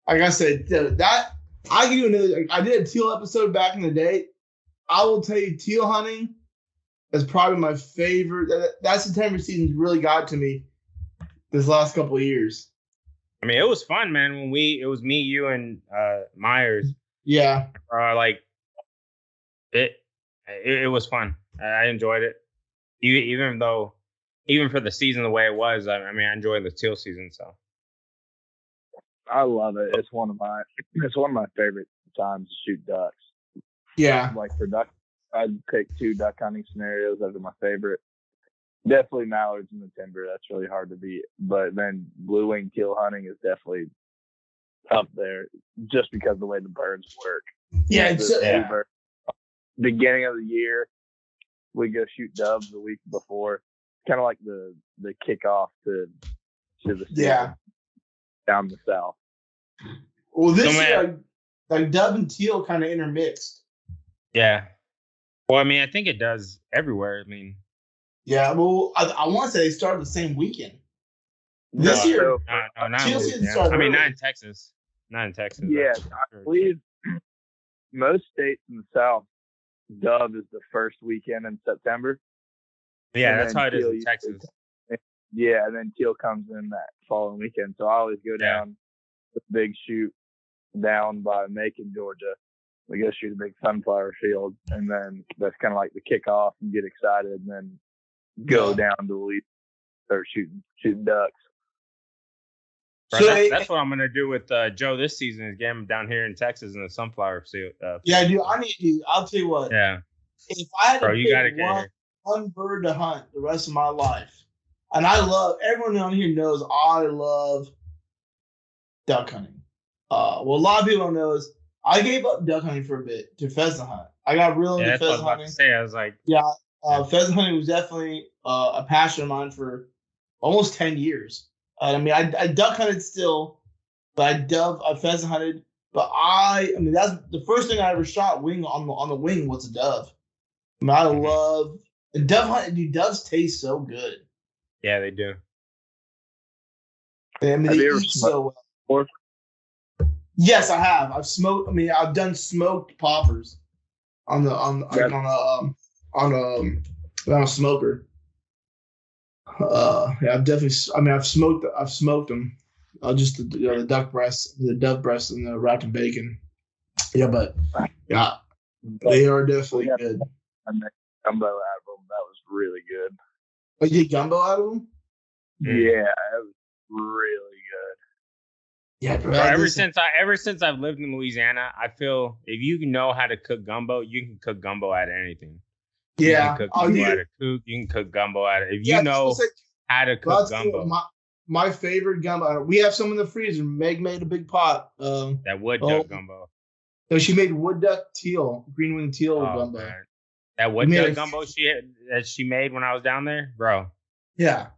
like I said, that I give you another. I did a teal episode back in the day. I will tell you, teal hunting is probably my favorite. That September season really got to me this last couple of years. I mean, it was fun, man. It was me, you, and Myers. Yeah. It was fun. I enjoyed it. Even for the season the way it was, I mean, I enjoyed the teal season. So I love it. It's one of my favorite times to shoot ducks. Yeah. Like for duck, I'd pick 2 duck hunting scenarios as my favorite. Definitely mallards in the timber. That's really hard to beat. But then blue wing teal hunting is definitely up there just because of the way the birds work. Yeah. Beginning of the year, we go shoot doves the week before, kind of like the kickoff to the season down the south. Well, this year, like dove and teal kind of intermixed. Yeah. Well, I mean, I think it does everywhere. I mean, Yeah, well, I want to say they started the same weekend. This year, no, not in Louisiana. I mean, not in Texas. Not in Texas. Yeah, I believe most states in the South, Dove is the first weekend in September. Yeah, that's how it is in Texas. Yeah, and then Teal comes in that following weekend. So I always go down the big shoot down by Macon, Georgia. We go shoot a big sunflower field, and then that's kind of like the kickoff and get excited, and then go down to Louisiana, start shooting ducks. So that's what I'm gonna do with Joe this season is get him down here in Texas in the sunflower field. Yeah, dude, I need you. I'll tell you what. Yeah. If I had to pick one bird to hunt the rest of my life, and everyone on here knows I love duck hunting. Well, a lot of people don't know is I gave up duck hunting for a bit to pheasant hunt. I got real into pheasant hunting. I was about to say, I was like, pheasant hunting was definitely a passion of mine for almost 10 years. I mean, I duck hunted still, but I pheasant hunted. But I mean, that's the first thing I ever shot wing on the wing was a dove. I mean, I love dove hunting. Dude, doves taste so good. Yeah, they do. I mean, they eat so well. Yes, I have. I've smoked. I mean, I've done smoked poppers on a smoker. Yeah, I've definitely. I mean, I've smoked them. Just the duck breast, the dove breast, and the rack and bacon. Yeah, but they are definitely good. I made gumbo out of them. That was really good. Oh, you did gumbo out of them? Yeah, it was really good. Yeah, bro. Ever since I've lived in Louisiana, I feel if you know how to cook gumbo, you can cook gumbo out of anything. Yeah, you can cook gumbo out of cook. You can cook gumbo out of if you know how to cook gumbo. My favorite gumbo. We have some in the freezer. Meg made a big pot. That wood duck gumbo. No, she made wood duck teal, green wing teal gumbo. Man. That wood duck gumbo she made when I was down there, bro. Yeah,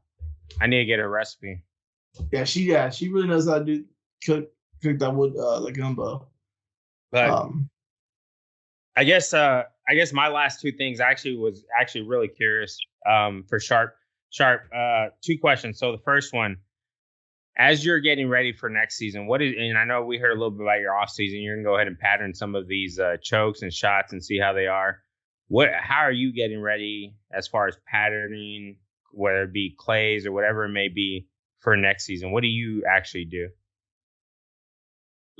I need to get her recipe. Yeah, she really knows how to cook that wood like gumbo. But I guess my last two things was really curious for Sharp. Two questions. So the first one, as you're getting ready for next season, and I know we heard a little bit about your off season. You're gonna go ahead and pattern some of these chokes and shots and see how they are. How are you getting ready as far as patterning, whether it be clays or whatever it may be for next season? What do you actually do?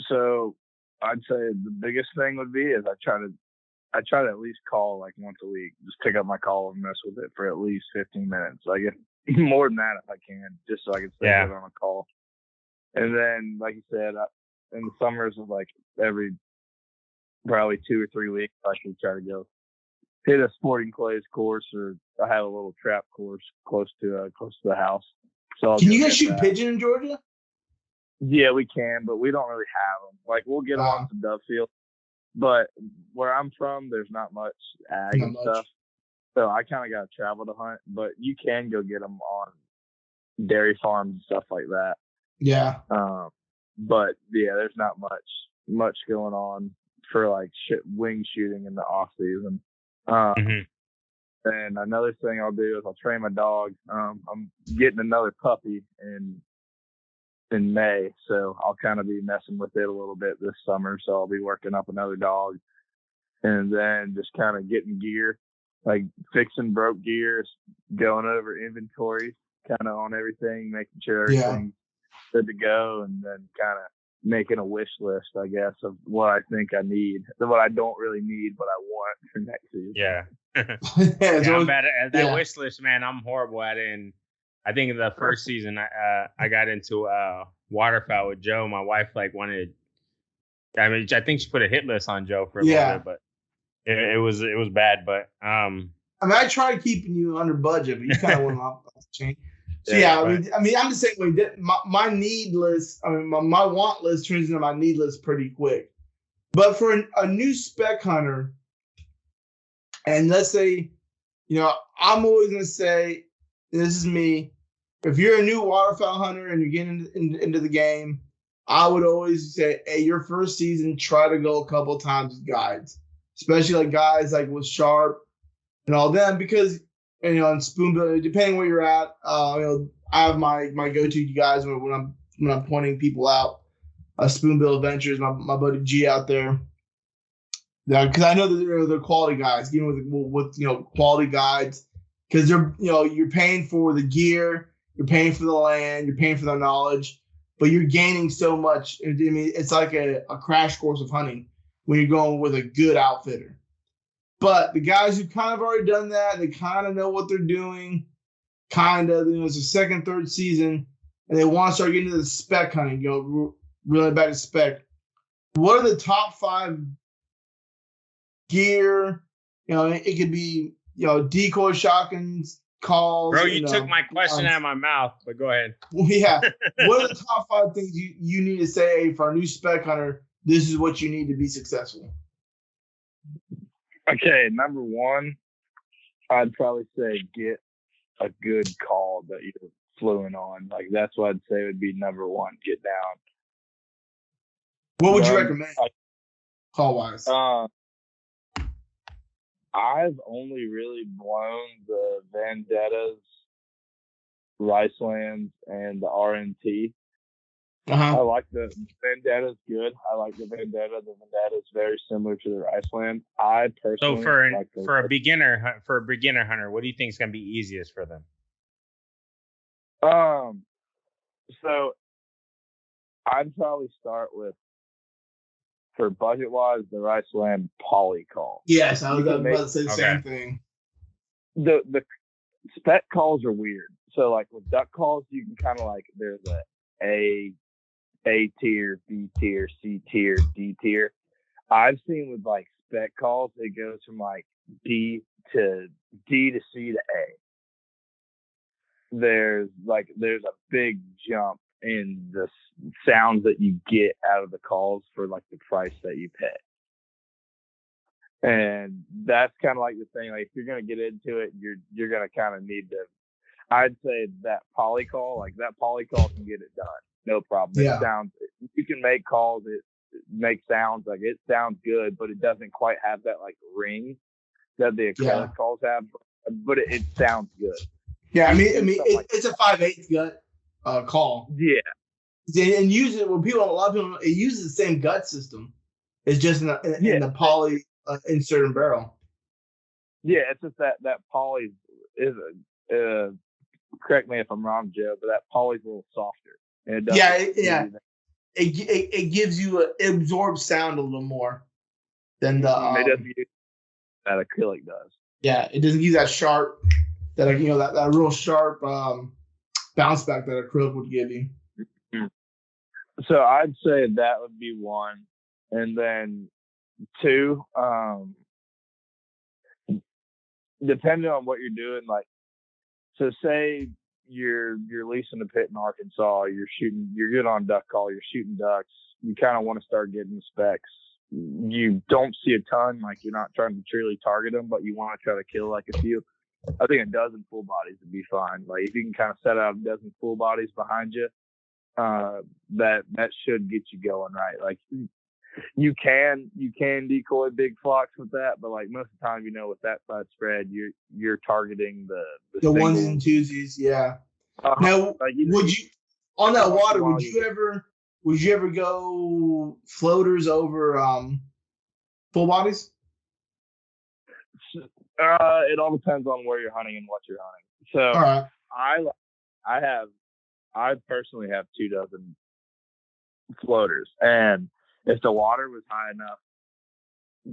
So I'd say the biggest thing would be is I try to at least call like once a week. Just pick up my call and mess with it for at least 15 minutes. Like more than that if I can, just so I can stay good on a call. And then, like you said, in the summers of like every probably 2 or 3 weeks, I should try to go hit a sporting clays course, or I have a little trap course close to the house. So can you guys shoot pigeon in Georgia? Yeah, we can, but we don't really have them. Like we'll get them on some dove fields. But where I'm from, there's not much ag and stuff. So I kind of got to travel to hunt. But you can go get them on dairy farms and stuff like that. Yeah. But, yeah, there's not much going on for, like, wing shooting in the off-season. And another thing I'll do is I'll train my dog. I'm getting another puppy in May, so I'll kind of be messing with it a little bit this summer. So I'll be working up another dog, and then just kind of getting gear, like fixing broke gears, going over inventory, kind of on everything, making sure everything's good to go, and then kind of making a wish list, I guess, of what I think I need, what I don't really need, but I want for next season. Yeah. I'm bad at that wish list, man. I'm horrible at it, and I think in the first season, I got into waterfowl with Joe. My wife wanted. I mean, I think she put a hit list on Joe for a little bit, but it was bad. But I mean, I tried keeping you under budget, but you kind of went off the chain. So I mean, I'm the same way. My need list, I mean, my want list turns into my need list pretty quick. But for a new spec hunter, and let's say, I'm always gonna say, this is me. If you're a new waterfowl hunter and you're getting into the game, I would always say, hey, your first season, try to go a couple times with guides, especially like guys like with Sharp and all them, because and spoonbill, depending where you're at, I have my go-to guys when I'm pointing people out. Spoonbill Adventures, my buddy G out there. Yeah, because I know that they're quality guys, with quality guides, because they're you're paying for the gear, you're paying for the land, you're paying for the knowledge, but you're gaining so much. I mean, it's like a crash course of hunting when you're going with a good outfitter. But the guys who kind of already done that, they kind of know what they're doing, it's the second, third season, and they want to start getting into the spec hunting, really back to spec. What are the top 5 gear? It could be, decoy, shotguns, calls. Bro, you took my question out of my mouth, but go ahead. Yeah. What are the top 5 things you need to say for a new spec hunter? This is what you need to be successful. Okay, number 1, I'd probably say get a good call that you're fluent on. Like, that's what I'd say would be number 1. Get down. What would you recommend call wise? I've only really blown the Vendettas, Ricelands, and the RNT. I like the Vendetta's good. I like the Vendetta. The Vendetta is very similar to the Riceland. I personally for a beginner hunter, what do you think is going to be easiest for them? So I'd probably start with, for budget wise, the Riceland poly call. Yes, I was about to say the same thing. The spec calls are weird. So like with duck calls, you can kind of like, there's A tier, B tier, C tier, D tier. I've seen with like spec calls, it goes from like D to C to A. There's a big jump in the sounds that you get out of the calls for like the price that you pay. And that's kind of like the thing, like if you're going to get into it, you're going to kind of need to, I'd say that poly call can get it done. No problem. Yeah. It sounds, you can make calls, it makes sounds, like it sounds good, but it doesn't quite have that like ring that the acrylic calls have, but it sounds good. Yeah, I mean, it's a 5/8 gut call. Yeah, and use it when a lot of people, it uses the same gut system. It's just in the poly insert and barrel. Yeah, it's just that poly is correct me if I'm wrong, Joe, but that poly's a little softer. And it gives you it absorbs sound a little more than the it doesn't use that acrylic does. Yeah, it doesn't use that sharp, that real sharp bounce back that acrylic would give you. So I'd say that would be 1, and then 2, depending on what you're doing, like, so say you're leasing a pit in Arkansas, you're good on duck call, you're shooting ducks, you kind of want to start getting the specs. You don't see a ton, like you're not trying to truly target them, but you want to try to kill like a few. I think a dozen full bodies would be fine. Like if you can kind of set out a dozen full bodies behind you, that should get you going, right? Like you can decoy big flocks with that, but like most of the time, with that side spread, you're targeting the ones and twosies. Yeah. Now, like, would you on that water? Would you ever go floaters over full bodies? It all depends on where you're hunting and what you're hunting. So all right. I personally have 2 dozen floaters, and if the water was high enough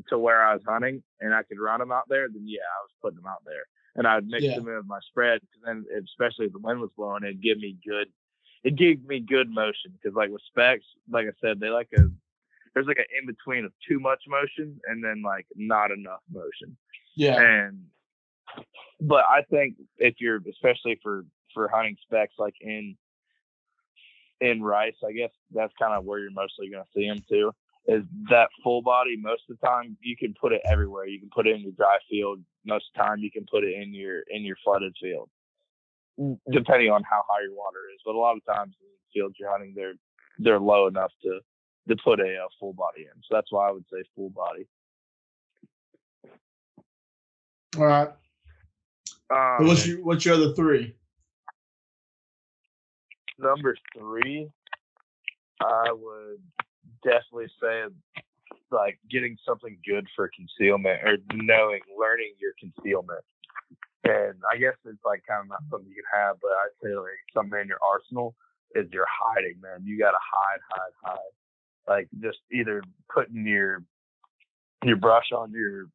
to where I was hunting and I could run them out there, then yeah, I was putting them out there, and I'd mix them in with my spread. And then, especially if the wind was blowing, it gave me good motion. Because like with specs, like I said, there's like an in between of too much motion and then like not enough motion. Yeah. But I think if you're, especially for hunting specs, like in rice, I guess that's kind of where you're mostly going to see them too, is that full body. Most of the time you can put it everywhere. You can put it in your dry field. Most of the time you can put it in your flooded field, depending on how high your water is. But a lot of times in the fields you're hunting, they're low enough to put a full body in. So that's why I would say full body. All right. What's your other three? Number three, I would definitely say like getting something good for concealment or learning your concealment. And I guess it's like kind of not something you can have, but I'd say like something in your arsenal is your hiding, man. You got to hide. Like just either putting your brush on your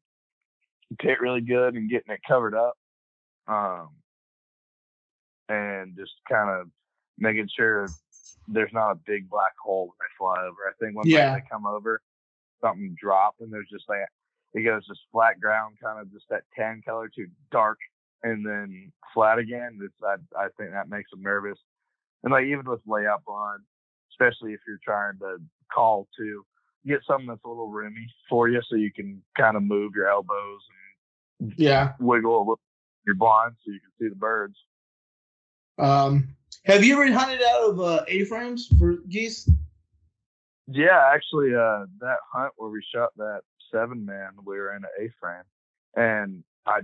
pit really good and getting it covered up. And just kind of making sure there's not a big black hole when they fly over. I think when they come over, something drop and there's just like it goes just flat ground, kind of just that tan color to dark and then flat again. I think that makes them nervous. And like even with layup on, especially if you're trying to call to get something that's a little roomy for you, so you can kind of move your elbows and wiggle a little your blind so you can see the birds. Have you ever hunted out of A-frames for geese? Yeah, actually, that hunt where we shot that 7-man, we were in an A-frame, and I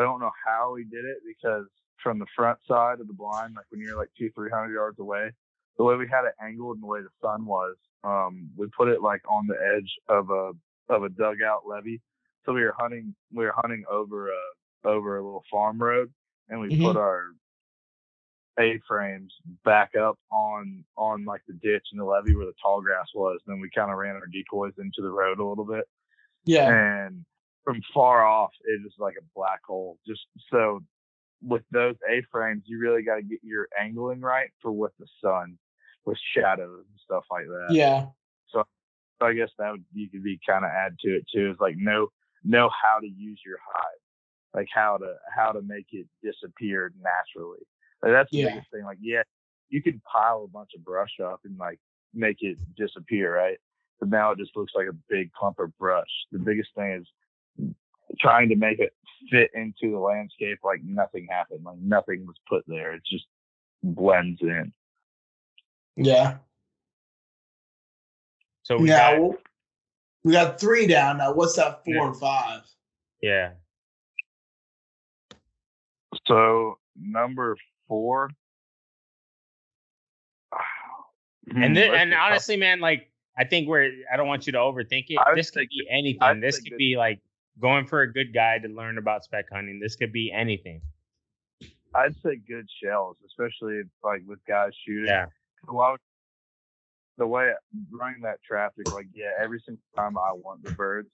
don't know how we did it because from the front side of the blind, like when you're like 200-300 yards away, the way we had it angled and the way the sun was, we put it like on the edge of a dugout levee. So we were hunting over a little farm road, and we put our A-frames back up on like the ditch and the levee where the tall grass was. And then we kind of ran our decoys into the road a little bit. Yeah. And from far off, it was like a black hole. Just so with those A-frames, you really got to get your angling right for with the sun, with shadows and stuff like that. Yeah. So I guess you could be kind of add to it too. Is like know how to use your hide, like how to make it disappear naturally. Like that's the biggest thing. Like, you can pile a bunch of brush up and like make it disappear, right? But now it just looks like a big clump of brush. The biggest thing is trying to make it fit into the landscape like nothing happened, like nothing was put there. It just blends in. Yeah. So we got 3 down. Now what's that 4 and 5? Yeah. So number 4. And honestly, man, like I think I don't want you to overthink it. This could be anything. This could be like going for a good guide to learn about speck hunting. This could be anything. I'd say good shells, especially like with guys shooting. Yeah. The way running that traffic, like every single time I want the birds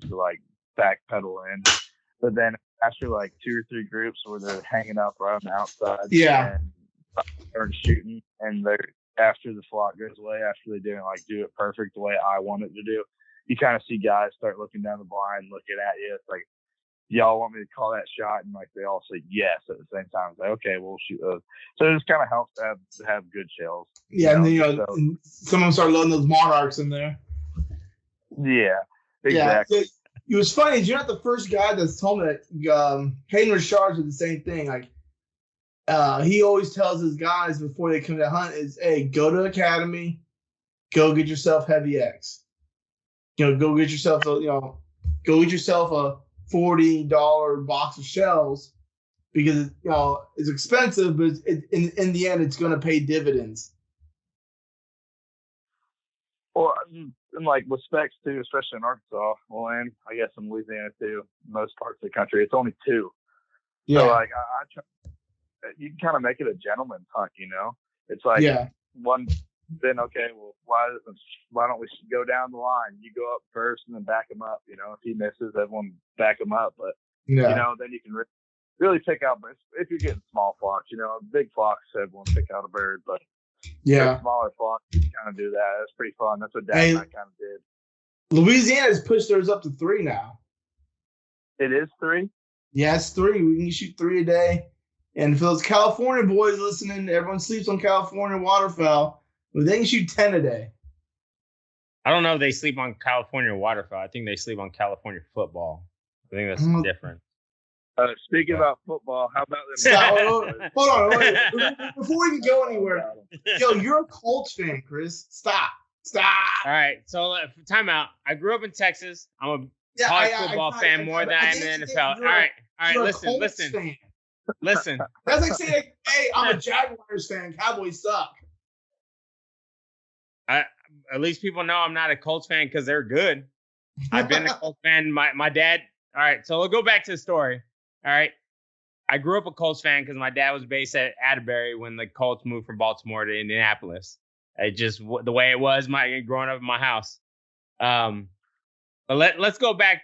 to like backpedal in, but then after like 2 or 3 groups where they're hanging up right on the outside, and start shooting, and they're after the flock goes away, after they do it perfect the way I want it to do, you kind of see guys start looking down the blind, looking at you. It's like, y'all want me to call that shot? And like they all say yes at the same time. It's like, okay, we'll shoot those. So it just kind of helps to have good shells. Yeah, and then and some of them start loading those monarchs in there. Yeah, exactly. Yeah, it was funny. You're not the first guy that's told me that. Hayden Richards did the same thing. Like, he always tells his guys before they come to hunt is, hey, go to academy, go get yourself heavy X. Go get yourself a $40 box of shells because it's expensive, but in the end it's going to pay dividends. Well, and like with specs too, especially in Arkansas, well, and I guess in Louisiana too, most parts of the country, it's only 2. Yeah. So like I try, you can kind of make it a gentleman's hunt, It's like one. Then okay, well, why don't we go down the line? You go up first and then back him up. If he misses, everyone back him up. But then you can really pick out. But if you're getting small flocks, big flocks, everyone pick out a bird. But smaller flocks, you kind of do that. That's pretty fun. That's what Dad and I kind of did. Louisiana's pushed theirs up to 3 now. It is 3. Yeah, it's 3. We can shoot 3 a day. And for those California boys listening, everyone sleeps on California waterfowl. Well, they can shoot 10 a day. I don't know if they sleep on California waterfowl. I think they sleep on California football. I think that's different. Speaking about football, how about them? Stop, hold on. Before we can go anywhere, you're a Colts fan, Chris. Stop. All right, so time out. I grew up in Texas. I'm college football fan more than I am the NFL. All right, listen. Listen. That's like saying, hey, I'm a Jaguars fan. Cowboys suck. At least people know I'm not a Colts fan because they're good. I've been a Colts fan. My dad. All right, so we'll go back to the story. All right, I grew up a Colts fan because my dad was based at Atterbury when the Colts moved from Baltimore to Indianapolis. It just the way it was growing up in my house. But let's go back.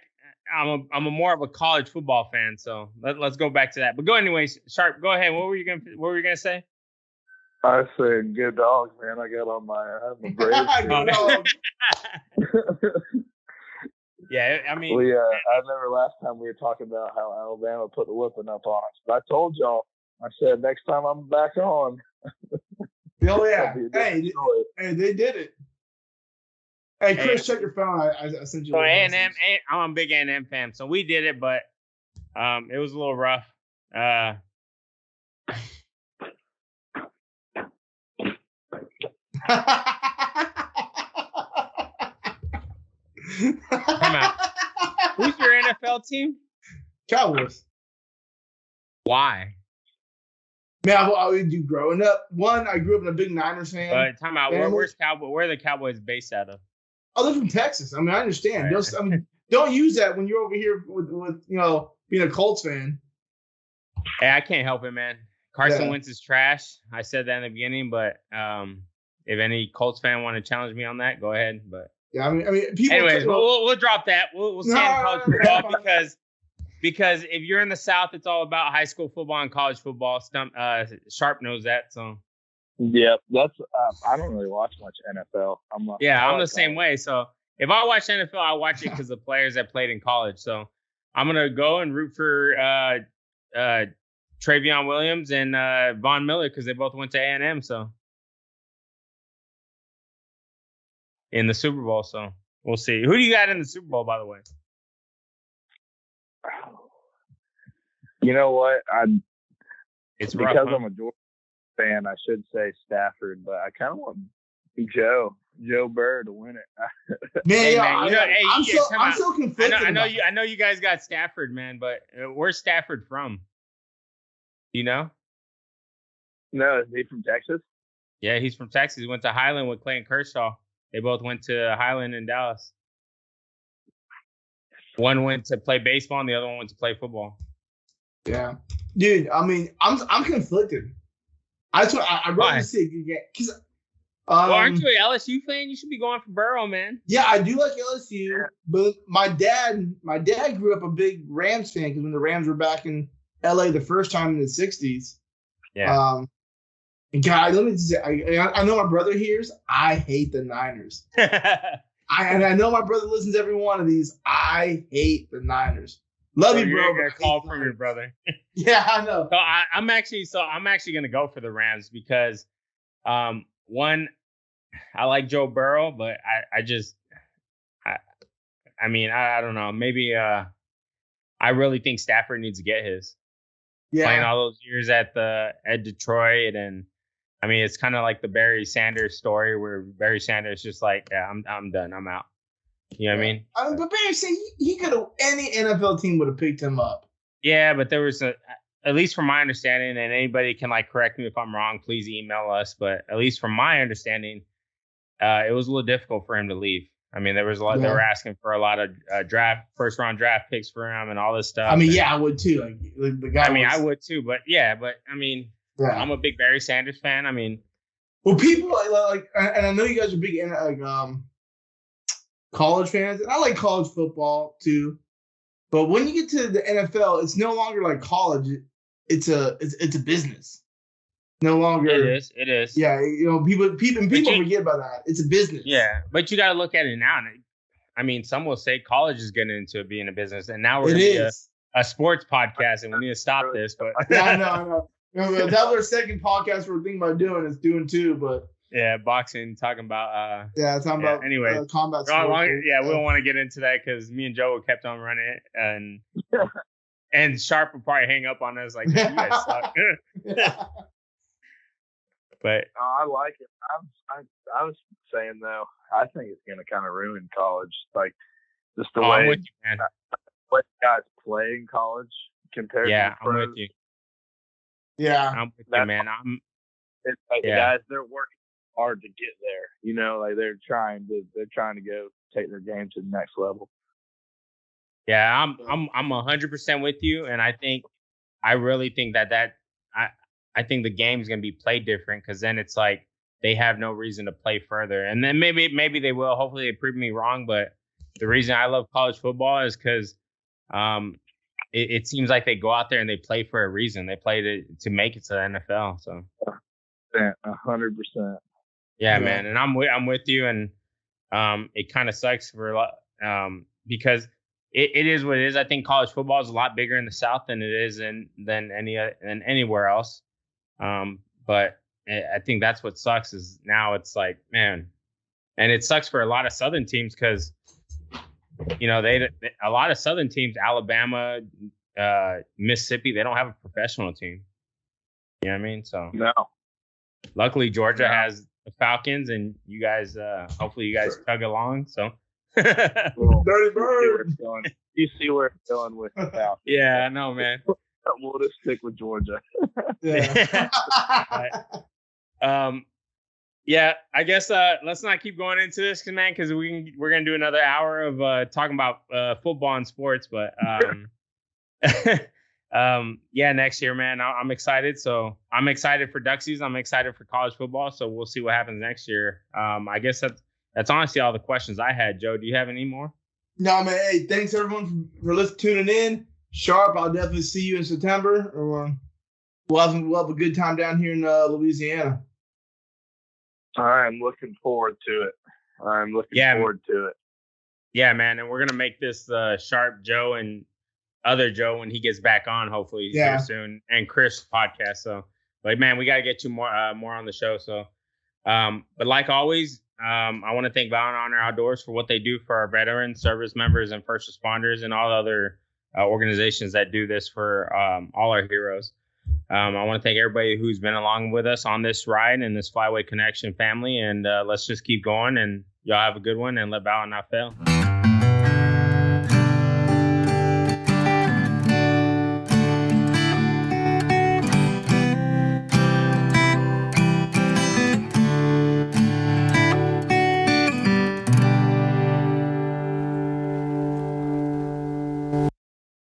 I'm a more of a college football fan, so let's go back to that. But go anyways, Sharp. Go ahead. What were you gonna say? I said good dogs, man. I got on my Braves. Yeah, I mean, I remember last time we were talking about how Alabama put the whipping up on us. But I told y'all, I said next time I'm back on. Oh yeah, hey, they did it. Hey, Chris, check your phone. I sent you. So A&M, I'm a big A&M fan, so we did it, but it was a little rough. Come out. Who's your NFL team? Cowboys. Why? Man, I would do growing up. One, I grew up in a big Niners fan. But time out. Where are the Cowboys based out of? Oh, they're from Texas. I mean, I understand. Right. Don't use that when you're over here with being a Colts fan. Hey, I can't help it, man. Carson Wentz is trash. I said that in the beginning, but if any Colts fan want to challenge me on that, go ahead. But yeah, I mean, people. Anyways, we'll drop that. We'll stay in college football because if you're in the South, it's all about high school football and college football. Sharp knows that. So. Yep, that's. I don't really watch much NFL. I'm the same way. So if I watch NFL, I watch it because of the players that played in college. So I'm gonna go and root for Travion Williams and Von Miller because they both went to A&M. So in the Super Bowl, so we'll see. Who do you got in the Super Bowl, by the way? You know what? It's because rough, huh? I'm a Georgia fan, I should say Stafford, but I kind of want Joe Burrow to win it. I'm so conflicted. I know you guys got Stafford, man, but where's Stafford from? You know? No, is he from Texas? Yeah, he's from Texas. He went to Highland with Clayton Kershaw. They both went to Highland in Dallas. One went to play baseball, and the other one went to play football. Yeah, dude. I mean, I'm conflicted. I'd rather see a good game because. Aren't you an LSU fan? You should be going for Burrow, man. Yeah, I do like LSU, but my dad grew up a big Rams fan because when the Rams were back in LA the first time in the '60s. Yeah. And God, let me just say, I know my brother hears. I hate the Niners. I know my brother listens to every one of these. I hate the Niners. Love you, bro. You're gonna call from your brother. Yeah, I know. So I'm actually gonna go for the Rams because, one, I like Joe Burrow, but I don't know. Maybe I really think Stafford needs to get his. Yeah. Playing all those years at Detroit, and I mean it's kind of like the Barry Sanders story where Barry Sanders just like, yeah, I'm done, I'm out. You know what I mean? But Barry said he could have, any NFL team would have picked him up. Yeah, but there was at least from my understanding, and anybody can like correct me if I'm wrong, please email us. But at least from my understanding, it was a little difficult for him to leave. I mean, there was a lot. Yeah. They were asking for a lot of first round draft picks for him and all this stuff. I mean, I would too. Like the guy. I mean, I would too. But I mean, I'm a big Barry Sanders fan. I mean, well, people like, and I know you guys are big college fans, and I like college football too. But when you get to the NFL, it's no longer like college. It's a business. No longer. It is. Yeah, people forget about that. It's a business. Yeah, but you got to look at it now. I mean, some will say college is getting into being a business, and now we're going to be a sports podcast, and we need to stop this. But yeah, I know. That was our second podcast we're thinking about doing too. But yeah, boxing, talking about about anyway combat sports. We don't want to get into that because me and Joe kept on running it, and Sharp would probably hang up on us like, you guys suck. But I like it. I was saying though, I think it's going to kind of ruin college. Like Just the way I'm with you, man. What guys play in college compared to the pros. I'm with you. Yeah, I'm with you, man. It's like the guys, they're working hard to get there. You know, like they're trying to go take their game to the next level. Yeah, I'm 100% with you, and I really think that I think the game's gonna be played different because then it's like they have no reason to play further, and then maybe they will. Hopefully, they prove me wrong, but the reason I love college football is because it seems like they go out there and they play for a reason. They play to make it to the NFL. So 100%. Yeah, man, and I'm with you, and it kind of sucks for because it is what it is. I think college football is a lot bigger in the South than it is than anywhere else. But I think that's what sucks is now it's like, man, and it sucks for a lot of Southern teams because you know a lot of Southern teams, Alabama, Mississippi, they don't have a professional team. You know what I mean? So no. Luckily, Georgia has the Falcons, and you guys, hopefully, you guys tug along. So, Dirty Bird. You see where it's going with the Falcons. Yeah, I know, man. We'll just stick with Georgia. Yeah. Yeah, I guess let's not keep going into this, man, because we're gonna do another hour of talking about football and sports, but yeah, next year, man, I'm excited. So I'm excited for duck season. I'm excited for college football. So we'll see what happens next year. I guess that's honestly all the questions I had. Joe, do you have any more? No, man. Hey, thanks everyone for tuning in. Sharp, I'll definitely see you in September. Or we'll have a good time down here in Louisiana. I'm looking forward to it. Forward to it. Yeah, man, and we're gonna make this Sharp Joe and other Joe when he gets back on, hopefully here soon, and Chris podcast. So, but man, we gotta get you more on the show. So, but like always, I want to thank Valiant Honor Outdoors for what they do for our veterans, service members, and first responders, and all the other organizations that do this for all our heroes. I want to thank everybody who's been along with us on this ride and this Flyway Connection family, and let's just keep going. And y'all have a good one, and let Valiant not fail.